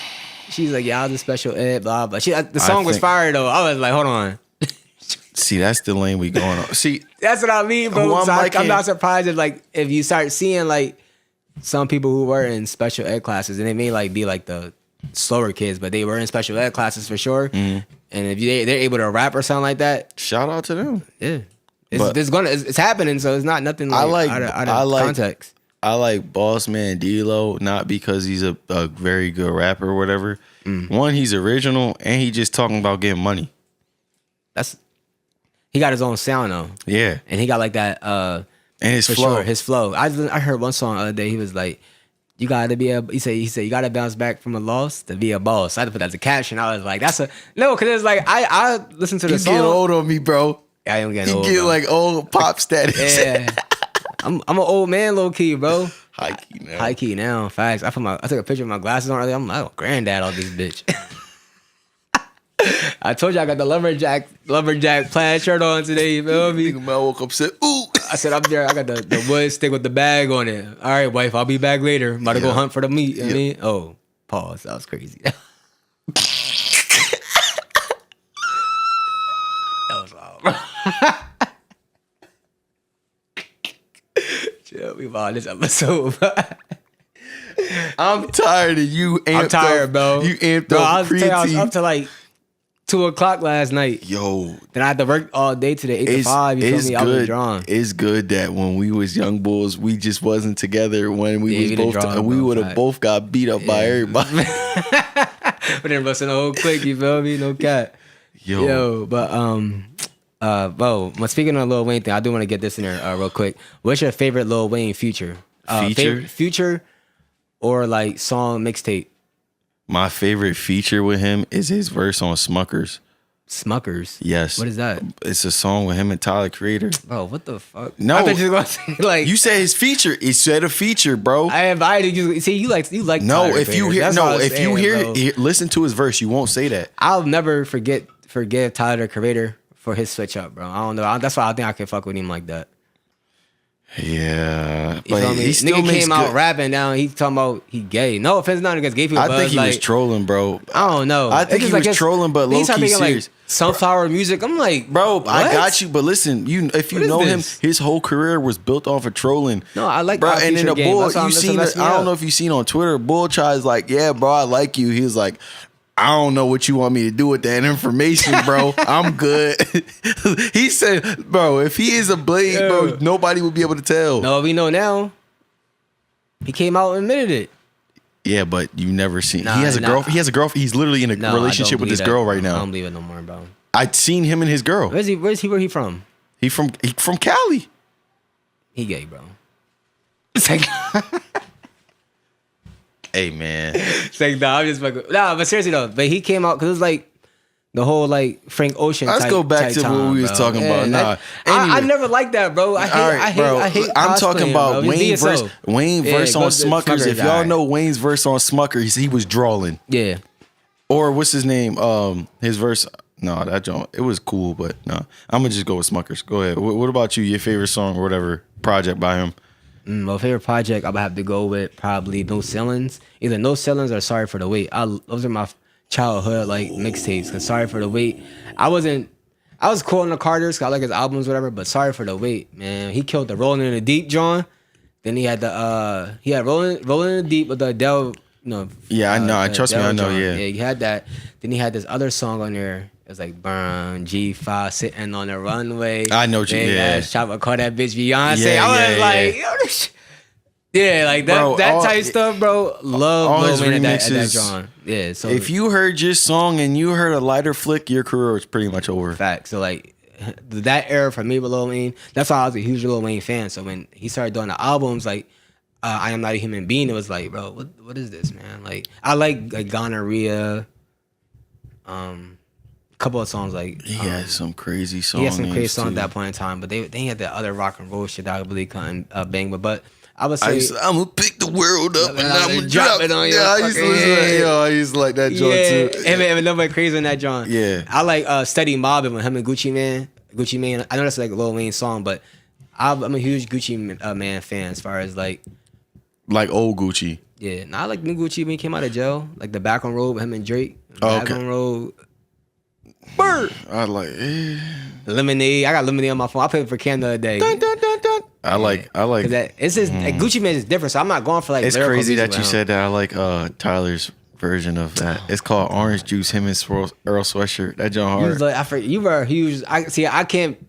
she's like, yeah, I was in special ed, blah blah. The song was fire though. I was like, hold on. See, that's the lane we going on. See, That's what I mean, bro. Who So I'm I'm not surprised if you start seeing like some people who were in special ed classes, and they may like be like the slower kids, but they were in special ed classes for sure. And if they're able to rap or something like that, shout out to them. yeah, it's happening. So it's not nothing like out of context. I like Boss Man D-Lo, not because he's a very good rapper or whatever. One, he's original, and he just talking about getting money. He got his own sound though. Yeah. And he got like that And his for flow. sure, his flow. I heard one song the other day, he was like, you gotta be he said you gotta bounce back from a loss to be a boss. I had to put that as a caption. I was like, because it's like I listened to the You song. get old on me, bro. I am getting You old. get bro. like old pop status. Yeah. I'm an old man, low key, bro. High key now. High key now. Facts. I took a picture of my glasses on earlier. I'm like, oh, granddad on this bitch. I told you I got the lumberjack plaid shirt on today. You feel me? Nigga, man, I woke up said, ooh. I said I'm there. I got the wood stick with the bag on it. All right, wife. I'll be back later. I'm about to go hunt for the meat. You know what I mean? Oh, pause. That was crazy. That was wild, bro. Chill, we on this episode. I'm tired of you. I'm tired, up, bro. You amped bro, up I was creatine. up to like 2:00 last night. Yo, Then I had to work all day today, 8 to 5. You feel me? I was drawn. It's good that when we was young bulls, we just wasn't together. When we was both, we would have both got beat up by everybody. But then busting the whole clique, you feel me? No cat. Yo, but bro, speaking of Lil Wayne thing, I do want to get this in there real quick. What's your favorite Lil Wayne feature? Feature or like song mixtape? My favorite feature with him is his verse on Smuckers. Smuckers? Yes. What is that? It's a song with him and Tyler Creator. Bro, what the fuck? No. I thought you were gonna say like You said his feature. He said a feature, bro. I invited you. See, you like no, Tyler if you Creator. hear That's no, what I was if you saying, hear bro. listen to his verse, you won't say that. I'll never forgive Tyler Creator for his switch up, bro. I don't know. That's why I think I can fuck with him like that. Yeah, You feel but me? he still Nigga makes came out good. rapping down. He talking about he gay. No offense, not against gay people. I but think he like, was trolling, bro. I don't know. I think It's he just was like trolling, but he low started key making, serious. like sunflower music. I'm like, Bro, I what? got you, but listen, if you What is know him, this? his whole career was built off of trolling. No, I like bro. the And then the feature game. bull, That's why you I'm seen messing it? I me don't up. know if you seen on Twitter. Bull tries like, yeah, bro, I like you. He was like, I don't know what you want me to do with that information, bro. I'm good. He said, bro, if he is a blade, bro, nobody will be able to tell. No, we know now. He came out and admitted it. Yeah, but you never seen. Nah, he has a nah. girl. He has a girlfriend. He's literally in a No, I don't relationship with believe this that. girl right I now. don't believe it no more, bro. I'd seen him and his girl. Where he from? He from Cali. He gay, bro. It's like, Hey man, it's like, nah, I'm just fucking. Nah, but seriously though, but he came out because it was like the whole like Frank Ocean. Let's type, go back type to what time, we was bro. talking about. Nah, I anyway. never liked that, bro. I hate. I'm talking cosplaying, about bro. Just be Wayne verse. yourself. Wayne Yeah, verse go on to Smuckers. If y'all alright. know Wayne's verse on Smuckers, he was drawing. Yeah. Or what's his name? His verse. No, that joint. It was cool, but no. I'm gonna just go with Smuckers. Go ahead. What about you? Your favorite song or whatever project by him? My favorite project, I'm gonna have to go with probably No Ceilings. Either No Ceilings or Sorry for the Wait. Those are my childhood like mixtapes. Cause Sorry for the Wait, I was cool on the Carters. 'Cause I like his albums, whatever. But Sorry for the Wait, man, he killed the Rolling in the Deep, John. Then he had Rolling in the Deep with the Adele. Yeah, I know. Trust me, I know. John. Yeah. He had that. Then he had this other song on there. was like Burn, G5 sitting on the runway. I know what you- Big yeah. ass chopper, call that bitch Beyonce. Yeah, I was yeah, like, yeah. yo, this shit. Yeah, like that Bro, that all- type stuff, bro. Love all Lil his Wayne at that remixes- John. Yeah, so If you heard just song and you heard a lighter flick, your career was pretty much over. fact. So like that era for me with Lil Wayne, that's why I was a huge Lil Wayne fan. So when he started doing the albums, like I Am Not a Human Being, it was like, bro, what is this, man? Like I like Gonorrhea. A couple of songs like He had some crazy songs. he had some crazy songs at that point in time, but they had that other rock and roll shit that I really couldn't bang with. But I would say I'm gonna pick the world up and I'm gonna drop drop it on Yeah, your I used to fucking listen to that. head. Yo, I used to like that joint too. and nobody crazy on that John. Yeah. I like Steady Mobbing with him and Gucci Mane. I know that's like a Lil Wayne song, but I'm a huge Gucci Man fan as far as like, Like old Gucci. yeah. Now I like new Gucci when he came out of jail, like the Back on Road with him and Drake. Oh, Back okay. on Road. Bird. I like. Lemonade. I got Lemonade on my phone. I played it for Cam the other day. Dun, dun, dun, dun. I like. 'Cause that it's just like, Gucci Man is different, so I'm not going for like. It's lyrical crazy music that you with him. said that. I like Tyler's version of that. It's called Orange Juice. Him and Earl Sweatshirt. That joint You was hard. like, you were huge. I can't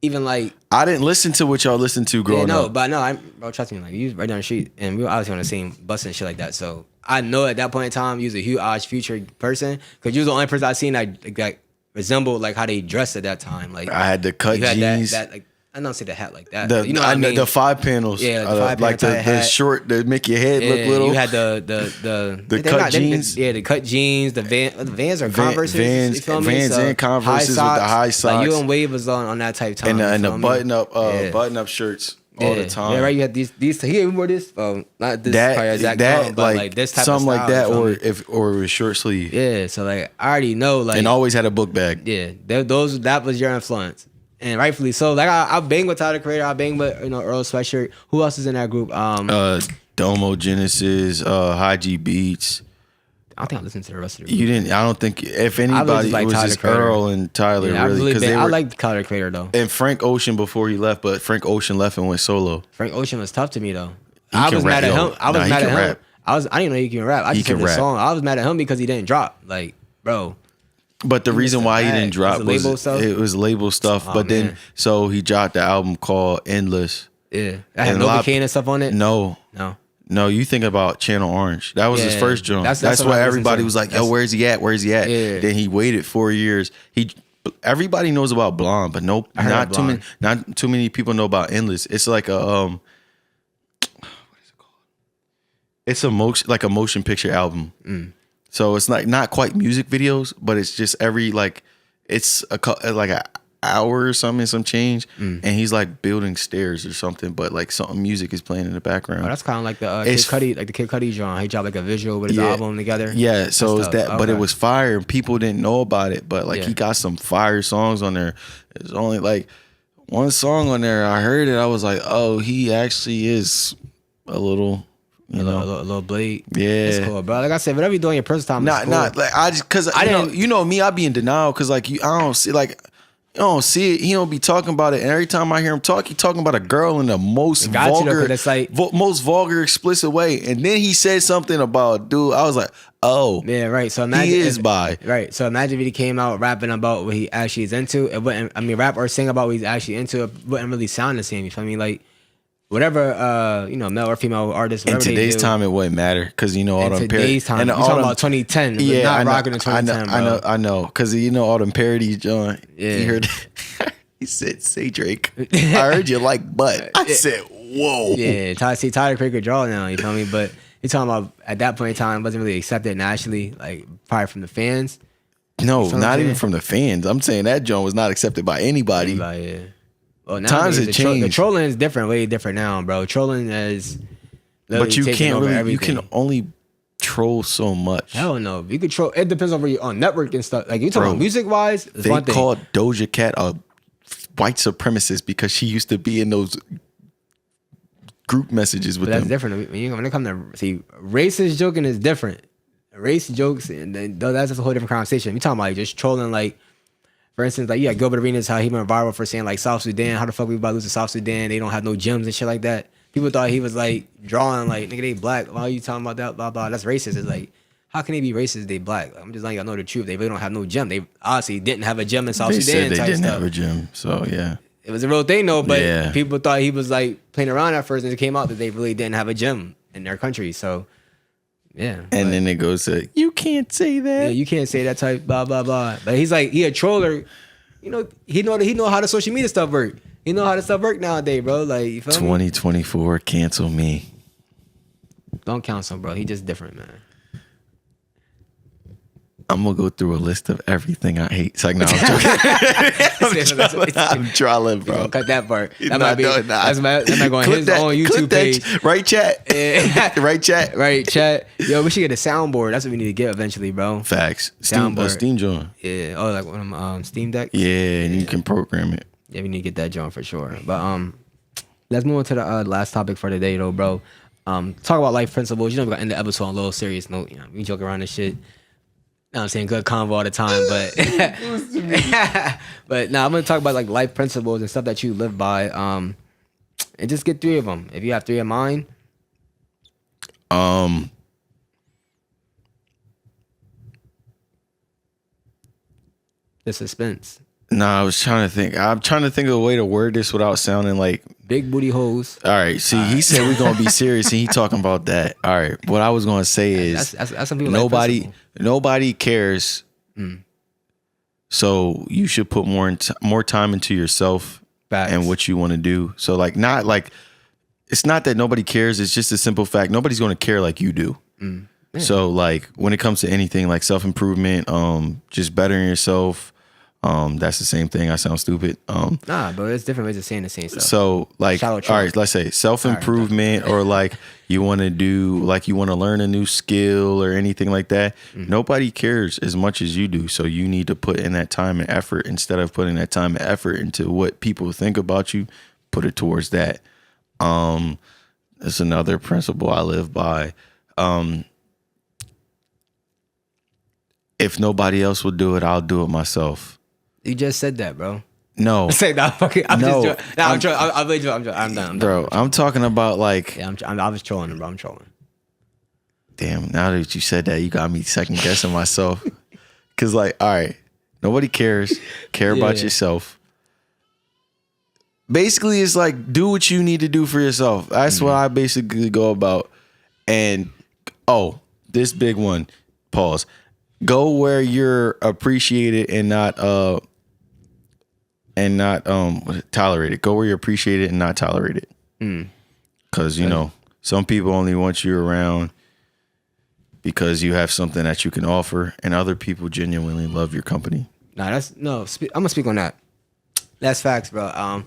even like. I didn't listen to what y'all listened to growing Yeah, no, up. but no, bro, trust me, like you was right down the street, and we were obviously on the same bus and shit like that. So I know at that point in time, you was a huge Future person, because you was the only person I seen that resembled like how they dressed at that time. Like I had the cut you had jeans. that like I don't say the hat like that. The, but you know what I mean? the 5 panels. Yeah, the 5 like panel the hat. short that make your head look Yeah, little. you had the The cut jeans. Yeah, the cut jeans. The Vans or Converses. Vans- you feel me? Vans and Converses with the high Like socks. you and Wave was on that type time. and you the feel me? button up shirts all the time. Yeah, right. You had these. He even wore this. Not this That probably exact that one, but like this type something of like style, that, you feel or me? or it was short sleeve. Yeah. So like I already know like And always had a book bag. yeah, that was your influence, and rightfully so. Like I bang with Tyler Creator. I bang with Earl Sweatshirt. Who else is in that group? Domo Genesis, High G Beats. I don't think I listened to the rest of the group. You didn't. I don't think if anybody like it was Tyler just Creator. Earl and Tyler Yeah, really because they I were. like Tyler Creator though. And Frank Ocean before he left, but Frank Ocean left and went solo. Frank Ocean was tough to me though. He I can was rap, mad at yo. him. I was Nah, he mad at can him. rap. I didn't know he can rap. I He just can heard the rap. song. I was mad at him because he didn't drop. Like, bro. But the reason missed why the he bag. didn't drop Was it label was stuff? it was label stuff. Oh, but then man. so he dropped the album called Endless. Yeah. I had And a lot- Novocaine and stuff on it. No, No. no, you think about Channel Orange. That was his Yeah, first joint. that's That's what why I listened everybody to. was like, "Yo, That's- where's he at? Where's he at?" Yeah. Then he waited 4 years. Everybody knows about Blonde, but no, I heard not of too many. Blonde. Not too many people know about Endless. It's like a what is it called? It's a motion picture album. So it's not quite music videos, but it's just it's like a hour or something, some change, and he's like building stairs or something, but like something music is playing in the background. Oh, that's kind of like the Kid It's- Cudi, like the Kid Cudi genre. He dropped like a visual with his Yeah. album together. Yeah, so it's That's that, but it okay. was fire, and people didn't know about it. But like Yeah. he got some fire songs on there. There's only like one song on there. I heard it. I was like, oh, he actually is a little, A little blade. Yeah. It's cool, bro. Like I said, whatever you do in your personal time, Not is cool. not like I just because I you know, didn't- you know me, I be in denial because like I don't see like. You don't see it. He don't be talking about it. And every time I hear him talk, he talking about a girl in the most got you, though, vulgar, 'cause it's like- most vulgar, explicit way. And then he said something about dude. I was like, oh, Yeah, right. So imagine he is if- bi. Right. So imagine if he came out rapping about what he actually is into. It wouldn't. I mean, rap or sing about what he's actually into. It wouldn't really sound the same. You feel me? Like whatever. Male or female artist. In Whatever today's they do, time, it wouldn't matter because you know all in them today's time, you talking about 2010. Yeah, not I know, rocking in 2010, bro. I know, because you know all them parodies, John. Yeah. You heard. He said, "Say Drake." I heard you like butt. I said, "Whoa." Yeah, Tyler Creator draw now. You feel me? But you talking about at that point in time, it wasn't really accepted nationally, like probably from the fans. No, feel not me? even from the fans. I'm saying that John was not accepted by anybody. Like, yeah. Well, Times nowadays, have the changed. trolling is different, way different now, bro. Trolling is. But you literally taking can't over really. everything. You can only troll so much. Hell no. You control. It depends on where you're on network and stuff. Like you talking Bro, about music wise, it's They one thing. called Doja Cat a white supremacist because she used to be in those group messages with But that's them. different. When it comes to racist joking is different. Race jokes and then that's just a whole different conversation. We talking about like, just trolling, like for instance, like Gilbert Arenas, how he went viral for saying like South Sudan. How the fuck we about to lose to South Sudan? They don't have no gyms and shit like that. People thought he was like drawing like nigga they black. Why are you talking about that? Blah blah. That's racist. It's like how can they be racist? They black. I'm just letting y'all know the truth. They really don't have no gym. They honestly didn't have a gym in South They Sudan. said they type didn't stuff. have a gym, so yeah. It was a real thing though, but Yeah. people thought he was like playing around at first, and it came out that they really didn't have a gym in their country. So yeah, And then it goes to, you can't say that. yeah, you can't say that type blah blah blah. But he's like he a troller. You know he know how the social media stuff work. He know how the stuff work nowadays, bro. Like you feel me? 2024, cancel me. Don't counsel, bro. He just different, man. I'm gonna go through a list of everything I hate. It's like, no, I'm joking. I'm trolling, bro. Cut that part. That Nah, might be. no, nah. That might go on Clip his that- own clip YouTube that page. Right, chat? Yeah. Right, chat? Right, chat. Yo, we should get a soundboard. That's what we need to get eventually, bro. Facts. Steam Soundboard. joint. Yeah. Oh, like one of them Steam Deck. Yeah, and you can program it. Yeah, we need to get that joint for sure. But let's move on to the last topic for today, though, bro. Talk about life principles. You know, we got to end the episode on a little serious note. You know, we joke around and shit. You know what I'm saying? Good convo all the time, but but now I'm gonna talk about like life principles and stuff that you live by. And just get 3 of them. If you have 3 of mine, The suspense. Nah, I was trying to think. I'm trying to think of a way to word this without sounding like. Big booty hoes. All right, see, he said we're gonna be serious, and he talking about that. All right, what I was gonna say is That's some people. Like nobody cares. So you should put more time into yourself Facts. and what you want to do. So like, not like, it's not that nobody cares. It's just a simple fact. Nobody's gonna care like you do. So like, when it comes to anything like self improvement, just bettering yourself. That's the same thing. I sound stupid. Nah, but it's different ways of saying the same stuff. So like, Shallow all truth. right, let's say self-improvement or like you want to do, like you want to learn a new skill or anything like that. Nobody cares as much as you do. So you need to put in that time and effort instead of putting that time and effort into what people think about you, put it towards that. That's another principle I live by. If nobody else will do it, I'll do it myself. You just said that, bro. No, Say that. Fucking. I'm No, just. Joking. Nah, I'm trolling. I'm done. bro, I'm talking about like, Yeah, I was trolling, bro. I'm trolling. damn, now that you said that, you got me second guessing myself. Cause like, all right, nobody cares. Care about Yeah. yourself. Basically, it's like, do what you need to do for yourself. That's what I basically go about. And this big one, pause. Go where you're appreciated and not tolerated. Go where you're appreciated and not tolerated. Cause you know, some people only want you around because you have something that you can offer, and other people genuinely love your company. Nah, that's no. I'm gonna speak on that. That's facts, bro. I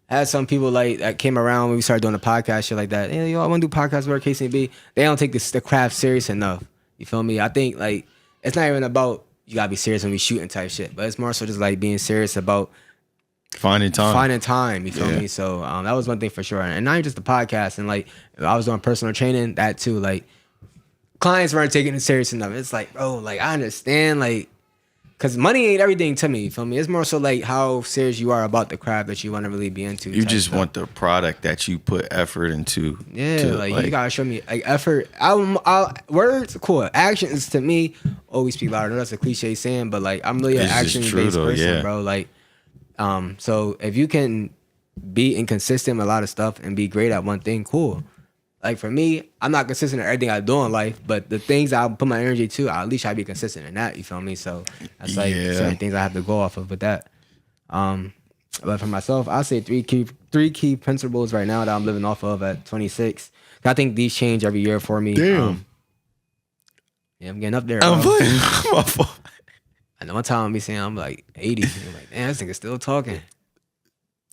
had some people like that came around when we started doing the podcast, shit like that. Yeah, yo, I want to do podcasts, whatever case may be. They don't take the craft serious enough. You feel me? I think like it's not even about you gotta be serious when we shooting type shit, but it's more so just like being serious about Finding time. You feel Yeah. me? So that was one thing for sure. And not even just the podcast. And like if I was doing personal training, that too. Like clients weren't taking it serious enough. It's like, bro, like I understand, like, cause money ain't everything to me. You feel me? It's more so like how serious you are about the craft that you want to really be into. You type just stuff. want the product that you put effort into. Yeah, to, like you gotta show me like effort. Words, cool. Actions to me always speak louder. I know that's a cliche saying, but like I'm really an It's just action true, based though, person, yeah. bro. Like, so if you can be inconsistent with a lot of stuff and be great at one thing, cool. Like for me, I'm not consistent in everything I do in life, but the things I put my energy to, at least I be consistent in that. You feel me? So that's like Yeah. certain things I have to go off of with that. But for myself, I'll say three key principles right now that I'm living off of at 26. I think these change every year for me. Damn. Yeah, I'm getting up there. I'm bro. playing my fault. I know one time I'll be saying I'm like 80. I'm like, damn, this nigga's still talking.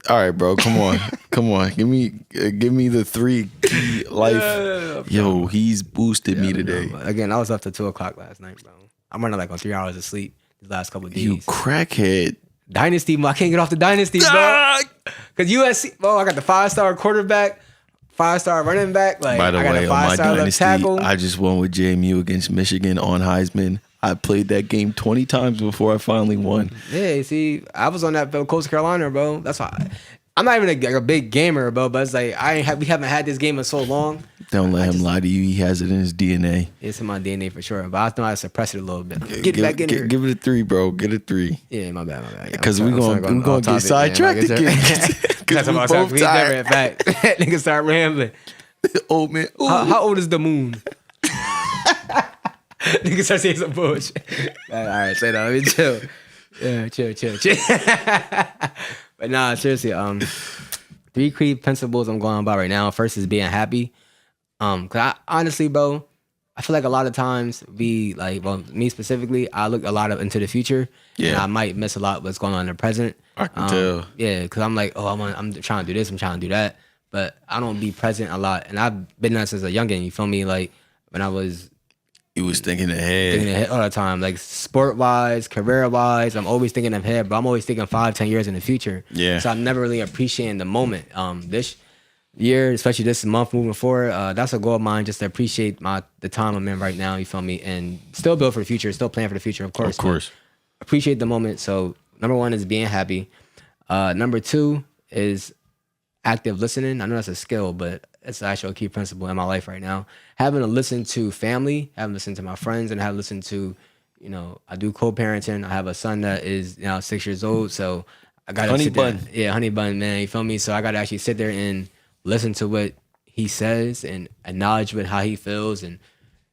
All right, bro. Come on. Come on. Give me the 3 key life. Yo, he's boosted me today. Again, I was up to 2 o'clock last night, bro. I'm running like on 3 hours of sleep these last couple of days. You crackhead. Dynasty, I can't get off the Dynasty, bro. Because USC, bro, I got the 5-star quarterback, 5-star running back. Like, By the I got way, a on my 5-star left dynasty, tackle. I just won with JMU against Michigan on Heisman. I played that game 20 times before I finally won. Yeah, see, I was on that Coast Carolina, bro. That's why I'm not even a big gamer, bro. But it's like we haven't had this game in so long. Don't let him lie to you. He has it in his DNA. It's in my DNA for sure. But I know how to suppress it a little bit. Get back in here. Give it a 3, bro. Get a 3. Yeah, my bad. Because we're gonna get sidetracked again. Because we're both tired. In fact, niggas start rambling. Old man. How old is the moon? Niggas start saying some bullshit. All right, say that. Let me chill. Yeah, chill. But nah, seriously. 3 key principles I'm going about right now. First is being happy. Cause I honestly, bro, I feel like a lot of times me specifically, I look a lot into the future. Yeah. And I might miss a lot what's going on in the present. I can tell. Yeah, cause I'm like, I'm trying to do this, I'm trying to do that, but I don't be present a lot. And I've been that since a youngin'. You feel me? Like when I was. You was thinking ahead All the time, like sport wise, career wise. I'm always thinking ahead, but I'm always thinking 5-10 years in the future. Yeah. So I'm never really appreciating the moment. This year, especially this month moving forward, that's a goal of mine, just to appreciate the time I'm in right now. You feel me? And still build for the future, still plan for the future, of course. Of course. Appreciate the moment. So number 1 is being happy. Number 2 is active listening. I know that's a skill, but it's actually a key principle in my life right now. Having to listen to family, having to listen to my friends, and having to listen to, I do co-parenting. I have a son that is now 6 years old, so I got to Honey sit bun. there. Yeah, honey bun, man. You feel me? So I got to actually sit there and listen to what he says and acknowledge with how he feels and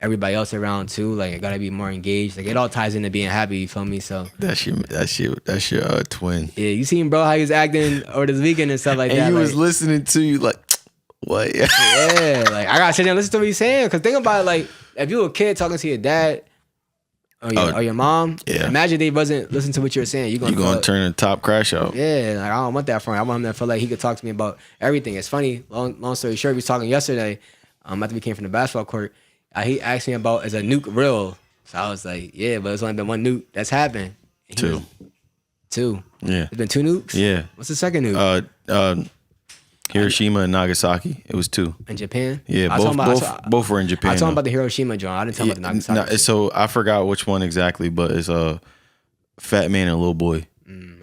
everybody else around too. Like I got to be more engaged. Like it all ties into being happy. You feel me? So that's your twin. Yeah, you seen bro how he was acting over this weekend and stuff like that. And he was like, listening to you like, what? Yeah, like I gotta sit there and listen to what he's saying. Cause think about it, like if you were a kid talking to your dad or your mom, imagine they wasn't listening to what you were saying. You're gonna turn the top crash out. Yeah, like I don't want that for him. I want him to feel like he could talk to me about everything. It's funny. Long story short, we was talking yesterday. After we came from the basketball court, he asked me about is a nuke real. So I was like, yeah, but it's only been 1 nuke that's happened. 2. 2. Yeah. It's been 2 nukes. Yeah. What's the second nuke? Hiroshima and Nagasaki. It was 2 in Japan. Yeah, both were in Japan. I told him about the Hiroshima joint. I didn't tell him about the Nagasaki. So I forgot which one exactly, but it's a fat man and a little boy.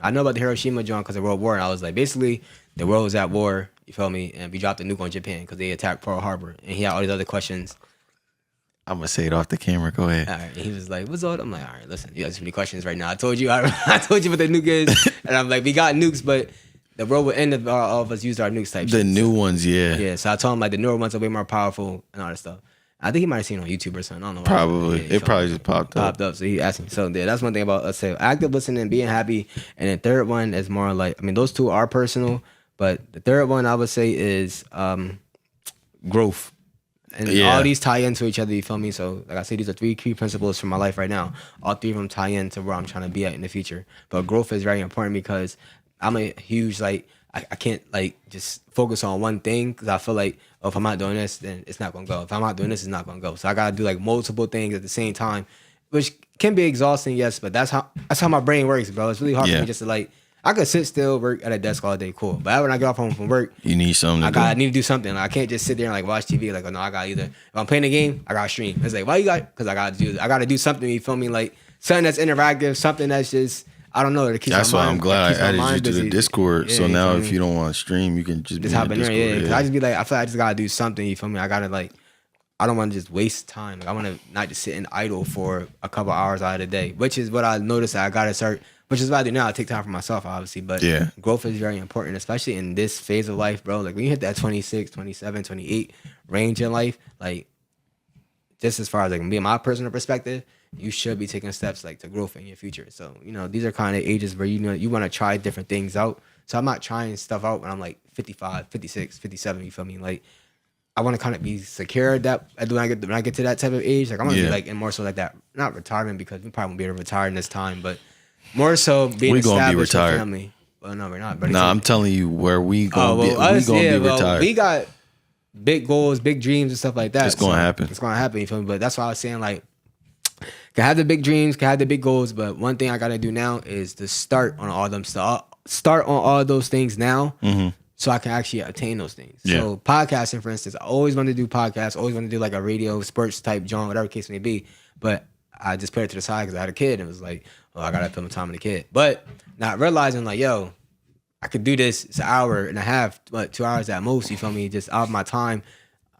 I know about the Hiroshima joint because of World War, and I was like, basically, the world was at war. You feel me? And we dropped a nuke on Japan because they attacked Pearl Harbor, and he had all these other questions. I'm gonna say it off the camera. Go ahead. All right. And he was like, "What's up?" I'm like, "All right, listen, you got so many questions right now. I told you, I told you what the nuke is, and I'm like, we got nukes, but." The world will end if all of us used our nukes type The shit. new ones, yeah. Yeah, so I told him like the newer ones are way more powerful and all that stuff. I think he might have seen it on YouTube or something. I don't know. Probably. Yeah, it probably just popped up. So he asked me. So yeah, that's one thing about, let's say, active listening, being happy. And the third one is more like, I mean, those two are personal, but the third one I would say is growth. And all these tie into each other, you feel me? So like I say, these are 3 key principles for my life right now. All 3 of them tie into where I'm trying to be at in the future. But growth is very important because I'm a huge, like, I can't like just focus on one thing because I feel like if I'm not doing this, then it's not gonna go. If I'm not doing this, it's not gonna go. So I gotta do like multiple things at the same time, which can be exhausting, yes. But that's how my brain works, bro. It's really hard for me just to like. I could sit still, work at a desk all day, cool. But when I get off home from work, you need something. I need to do something. Like, I can't just sit there and like watch TV. Like, oh no, I got either. If I'm playing a game, I gotta stream. It's like, why you got? Because I gotta do something. You feel me? Like something that's interactive, something that's just. I don't know. That's why I'm glad I added you to the Discord. So now if you don't want to stream, you can just hop in there. Yeah, because I just be like, I feel like I just gotta do something. You feel me? I gotta like, I don't want to just waste time. Like, I want to not just sit and idle for a couple hours out of the day, which is what I noticed that I gotta start. Which is what I do now. I take time for myself, obviously, but growth is very important, especially in this phase of life, bro. Like when you hit that 26, 27, 28 range in life, like just as far as like me and my personal perspective, you should be taking steps like to growth in your future. So, these are kind of ages where you want to try different things out. So I'm not trying stuff out when I'm like 55, 56, 57, you feel me? Like I want to kind of be secure that when I get to that type of age, like I want to be like in more so like that, not retirement because we probably won't be able to retire in this time, but more so being established with family. Well, no, we're not. But I'm telling you where we gonna be retired. We got big goals, big dreams and stuff like that. It's gonna happen. It's gonna happen, you feel me? But that's why I was saying like can have the big dreams, can have the big goals, but one thing I gotta do now is to start on all them stuff. Start on all those things now, so I can actually attain those things. Yeah. So podcasting, for instance, I always wanted to do podcasts, always wanted to do like a radio, sports type genre, whatever the case may be. But I just put it to the side because I had a kid and it was like, oh, I gotta put my time in the kid. But not realizing like, yo, I could do this. It's an hour and a half, 2 hours at most. You feel me? Just out of my time.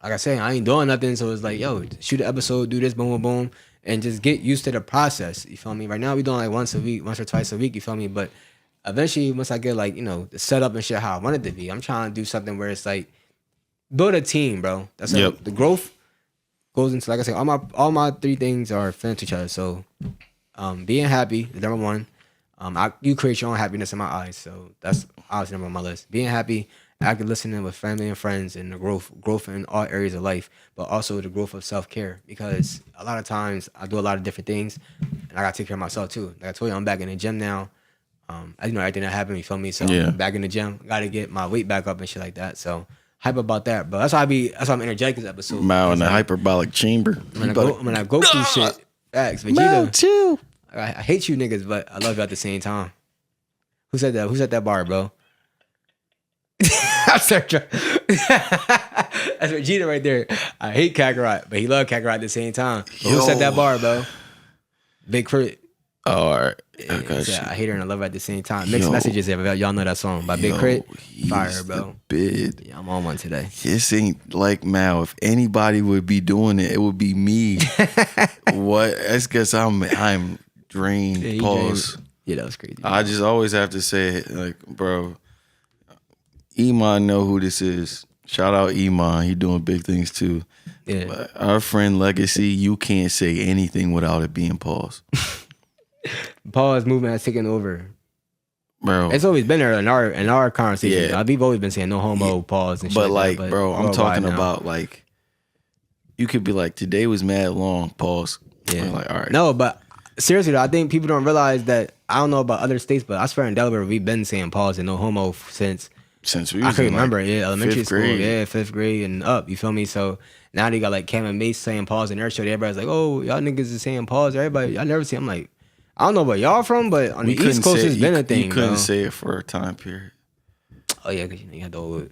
Like I said, I ain't doing nothing. So it's like, yo, shoot an episode, do this, boom, boom, boom, and just get used to the process. You feel me? Right now we doing like once or twice a week. You feel me? But eventually, once I get like, the setup and shit how I want it to be, I'm trying to do something where it's like build a team, bro. That's like, the growth goes into, like I said, all my three things are fit to each other. So being happy is number one. You create your own happiness in my eyes, so that's obviously number on my list. Being happy, active listening with family and friends, and the growth in all areas of life, but also the growth of self-care. Because a lot of times I do a lot of different things, and I gotta take care of myself too. Like I told you, I'm back in the gym now. I know everything that happened. You feel me? So I'm back in the gym. Gotta get my weight back up and shit like that. So hype about that, bro. That's why I'm energetic this episode. Mao in the hyperbolic chamber. I'm gonna go through shit. Facts, Vegeta. Too. I hate you niggas, but I love you at the same time. Who said that? Who said that bar, bro? I'm sorry. That's Vegeta right there. I hate Kakarot, but he loved Kakarot at the same time. But who said that bar, bro? Big Crit. Oh, all right. I hate her and I love her at the same time. Mixed messages, everybody. Y'all know that song by Big Crit. Fire, bro. Yeah, I'm on one today. This ain't like Mao. If anybody would be doing it, it would be me. What? That's because I'm drained. Yeah, Pause. Yeah, that was crazy. I just always have to say, like, bro, Iman know who this is. Shout out Iman. He doing big things too. Yeah. But our friend Legacy, you can't say anything without it being pause. Pause movement has taken over. Bro. It's always been there in our conversation. Yeah. We've always been saying no homo, pause and shit. But like, that, bro, I'm talking about like, you could be like, today was mad long, pause. Yeah. I'm like, all right. No, but seriously though, I think people don't realize that. I don't know about other states, but I swear in Delaware we've been saying pause and no homo since we was I can remember. like Elementary school, grade. 5th grade and up. You feel me? So now they got like Cam and Mace saying pause in their show. Everybody's like, oh, y'all niggas is saying pause. Everybody, I never see. I'm like, I don't know where y'all from, but on the East Coast it's been a thing. You couldn't say it for a time period. Oh yeah, because you had the old.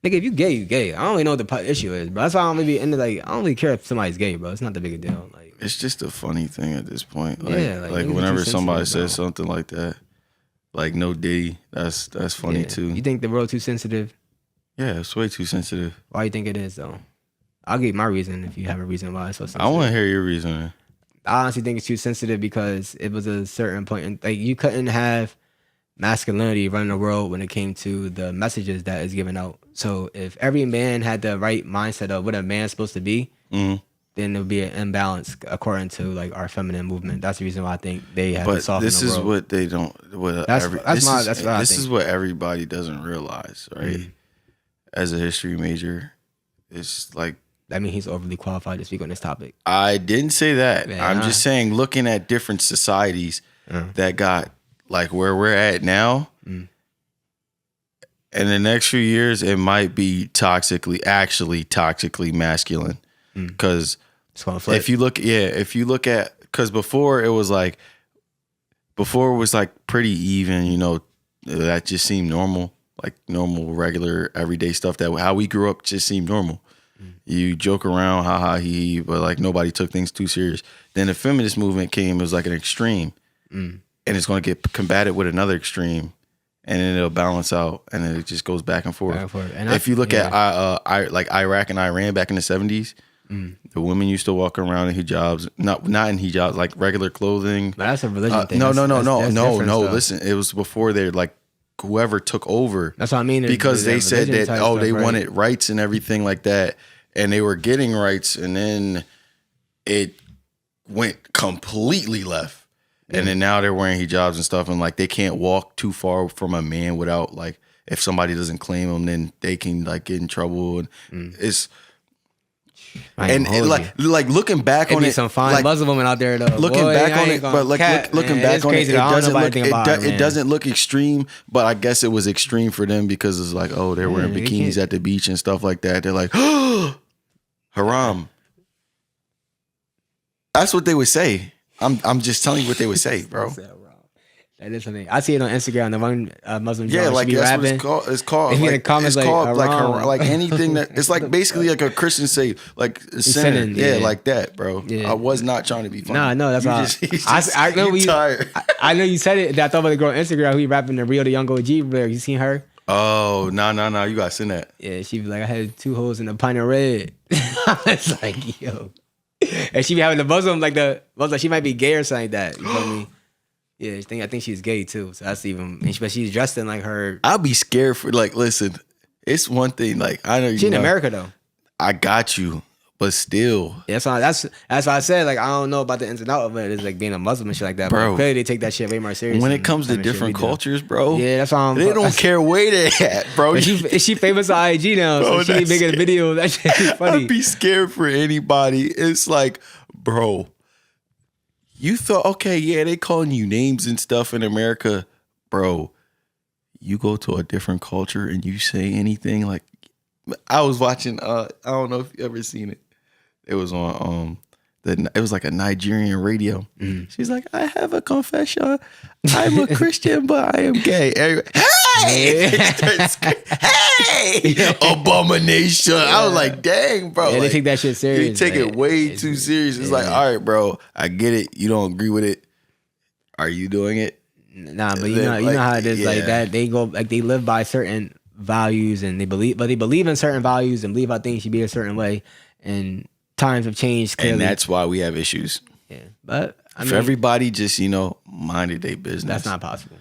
Nigga, if you gay, you gay. I don't really know what the issue is, bro. That's why I don't really into like. I don't really care if somebody's gay, bro. It's not the big a deal. Like, it's just a funny thing at this point. Like, yeah, like whenever somebody says something like that, like no Diddy, that's funny too. You think the world too sensitive? Yeah, it's way too sensitive. Why you think it is though? I'll give you my reason if you have a reason why it's so sensitive. I want to hear your reason. I honestly think it's too sensitive because it was a certain point in, like you couldn't have masculinity running the world when it came to the messages that is given out. So if every man had the right mindset of what a man's supposed to be, then there would be an imbalance according to like our feminine movement. That's the reason why I think they have to soften the world. This is what they don't. This is what everybody doesn't realize, right? As a history major, it's like. I mean, he's overly qualified to speak on this topic. I didn't say that. Man, I'm just saying, looking at different societies that got like where we're at now, in the next few years, it might be toxically masculine. Because if you look at, because before it was like pretty even, you know, that just seemed normal, like normal, regular, everyday stuff that how we grew up just seemed normal. You joke around, ha ha he, but like nobody took things too serious. Then the feminist movement came, it was like an extreme, and it's going to get combated with another extreme, and then it'll balance out, and then it just goes back and forth. And if you look at like Iraq and Iran back in the 70s, the women used to walk around in hijabs, not in hijabs, like regular clothing. But that's a religion thing. No. Listen, it was before they like whoever took over. That's what I mean. Because they said that they right? wanted rights and everything like that, and they were getting rights, and then it went completely left, and then now they're wearing hijabs and stuff, and like they can't walk too far from a man without like if somebody doesn't claim them, then they can like get in trouble, and it's. And like looking back on it, some fine like, Muslim women out there though. Looking back on it, but like looking back on it, it doesn't look extreme. But I guess it was extreme for them because it's like, oh, they're wearing bikinis at the beach and stuff like that. They're like, oh, haram. That's what they would say. I'm just telling you what they would say, bro. That is something. I see it on Instagram. The one Muslim Yeah, John, like she be that's what rapping. it's called. It's called. If you in Like, the comments, it's like, called like haram. like anything that it's like basically like a Christian say like sinning. sinning, Yeah, yeah. like that, bro. Yeah. I was not trying to be funny. Nah, no, that's You why. I know you you. tired. I know you said it. That I thought about the girl on Instagram who be rapping the Rio the Young OG. There, you seen her? Oh no. You gotta send that. Yeah, she be like, I had 2 holes in a pint of red. I was like, yo. And she be having the Muslim, like she might be gay or something like that. You feel me? Yeah, I think she's gay too. So that's even, but she's dressed in like her. I'll be scared for like. Listen, it's one thing. Like I know She in America though. I got you, but still, Yeah, that's why I said like I don't know about the ins and outs of it. It's like being a Muslim and shit like that. Bro. But clearly they take that shit way more serious. when than it comes to some of the shit different we do. cultures, bro, Yeah, that's why they don't care where they at, bro. But she famous on IG now, Bro, so she be that's making a scary. video. That shit is funny. I'd be scared for anybody. It's like, bro, you thought, okay, yeah, they calling you names and stuff in America, bro. You go to a different culture and you say anything like, I was watching. I don't know if you ever seen it. It was on it was like a Nigerian radio. She's like, I have a confession. I'm a Christian, but I am gay. Hey, hey, abomination. I was like, dang, bro. Yeah, they like, take that shit serious. They take it like, way too serious. It's like, yeah. all right, bro, I get it. You don't agree with it. Are you doing it? Nah, but And you then, know like, how it is like yeah. that. They go like they live by certain values and they believe in certain values and believe how things should be a certain way. And times have changed clearly. And that's why we have issues. yeah. But I If mean, everybody just, minded their business. that's not possible.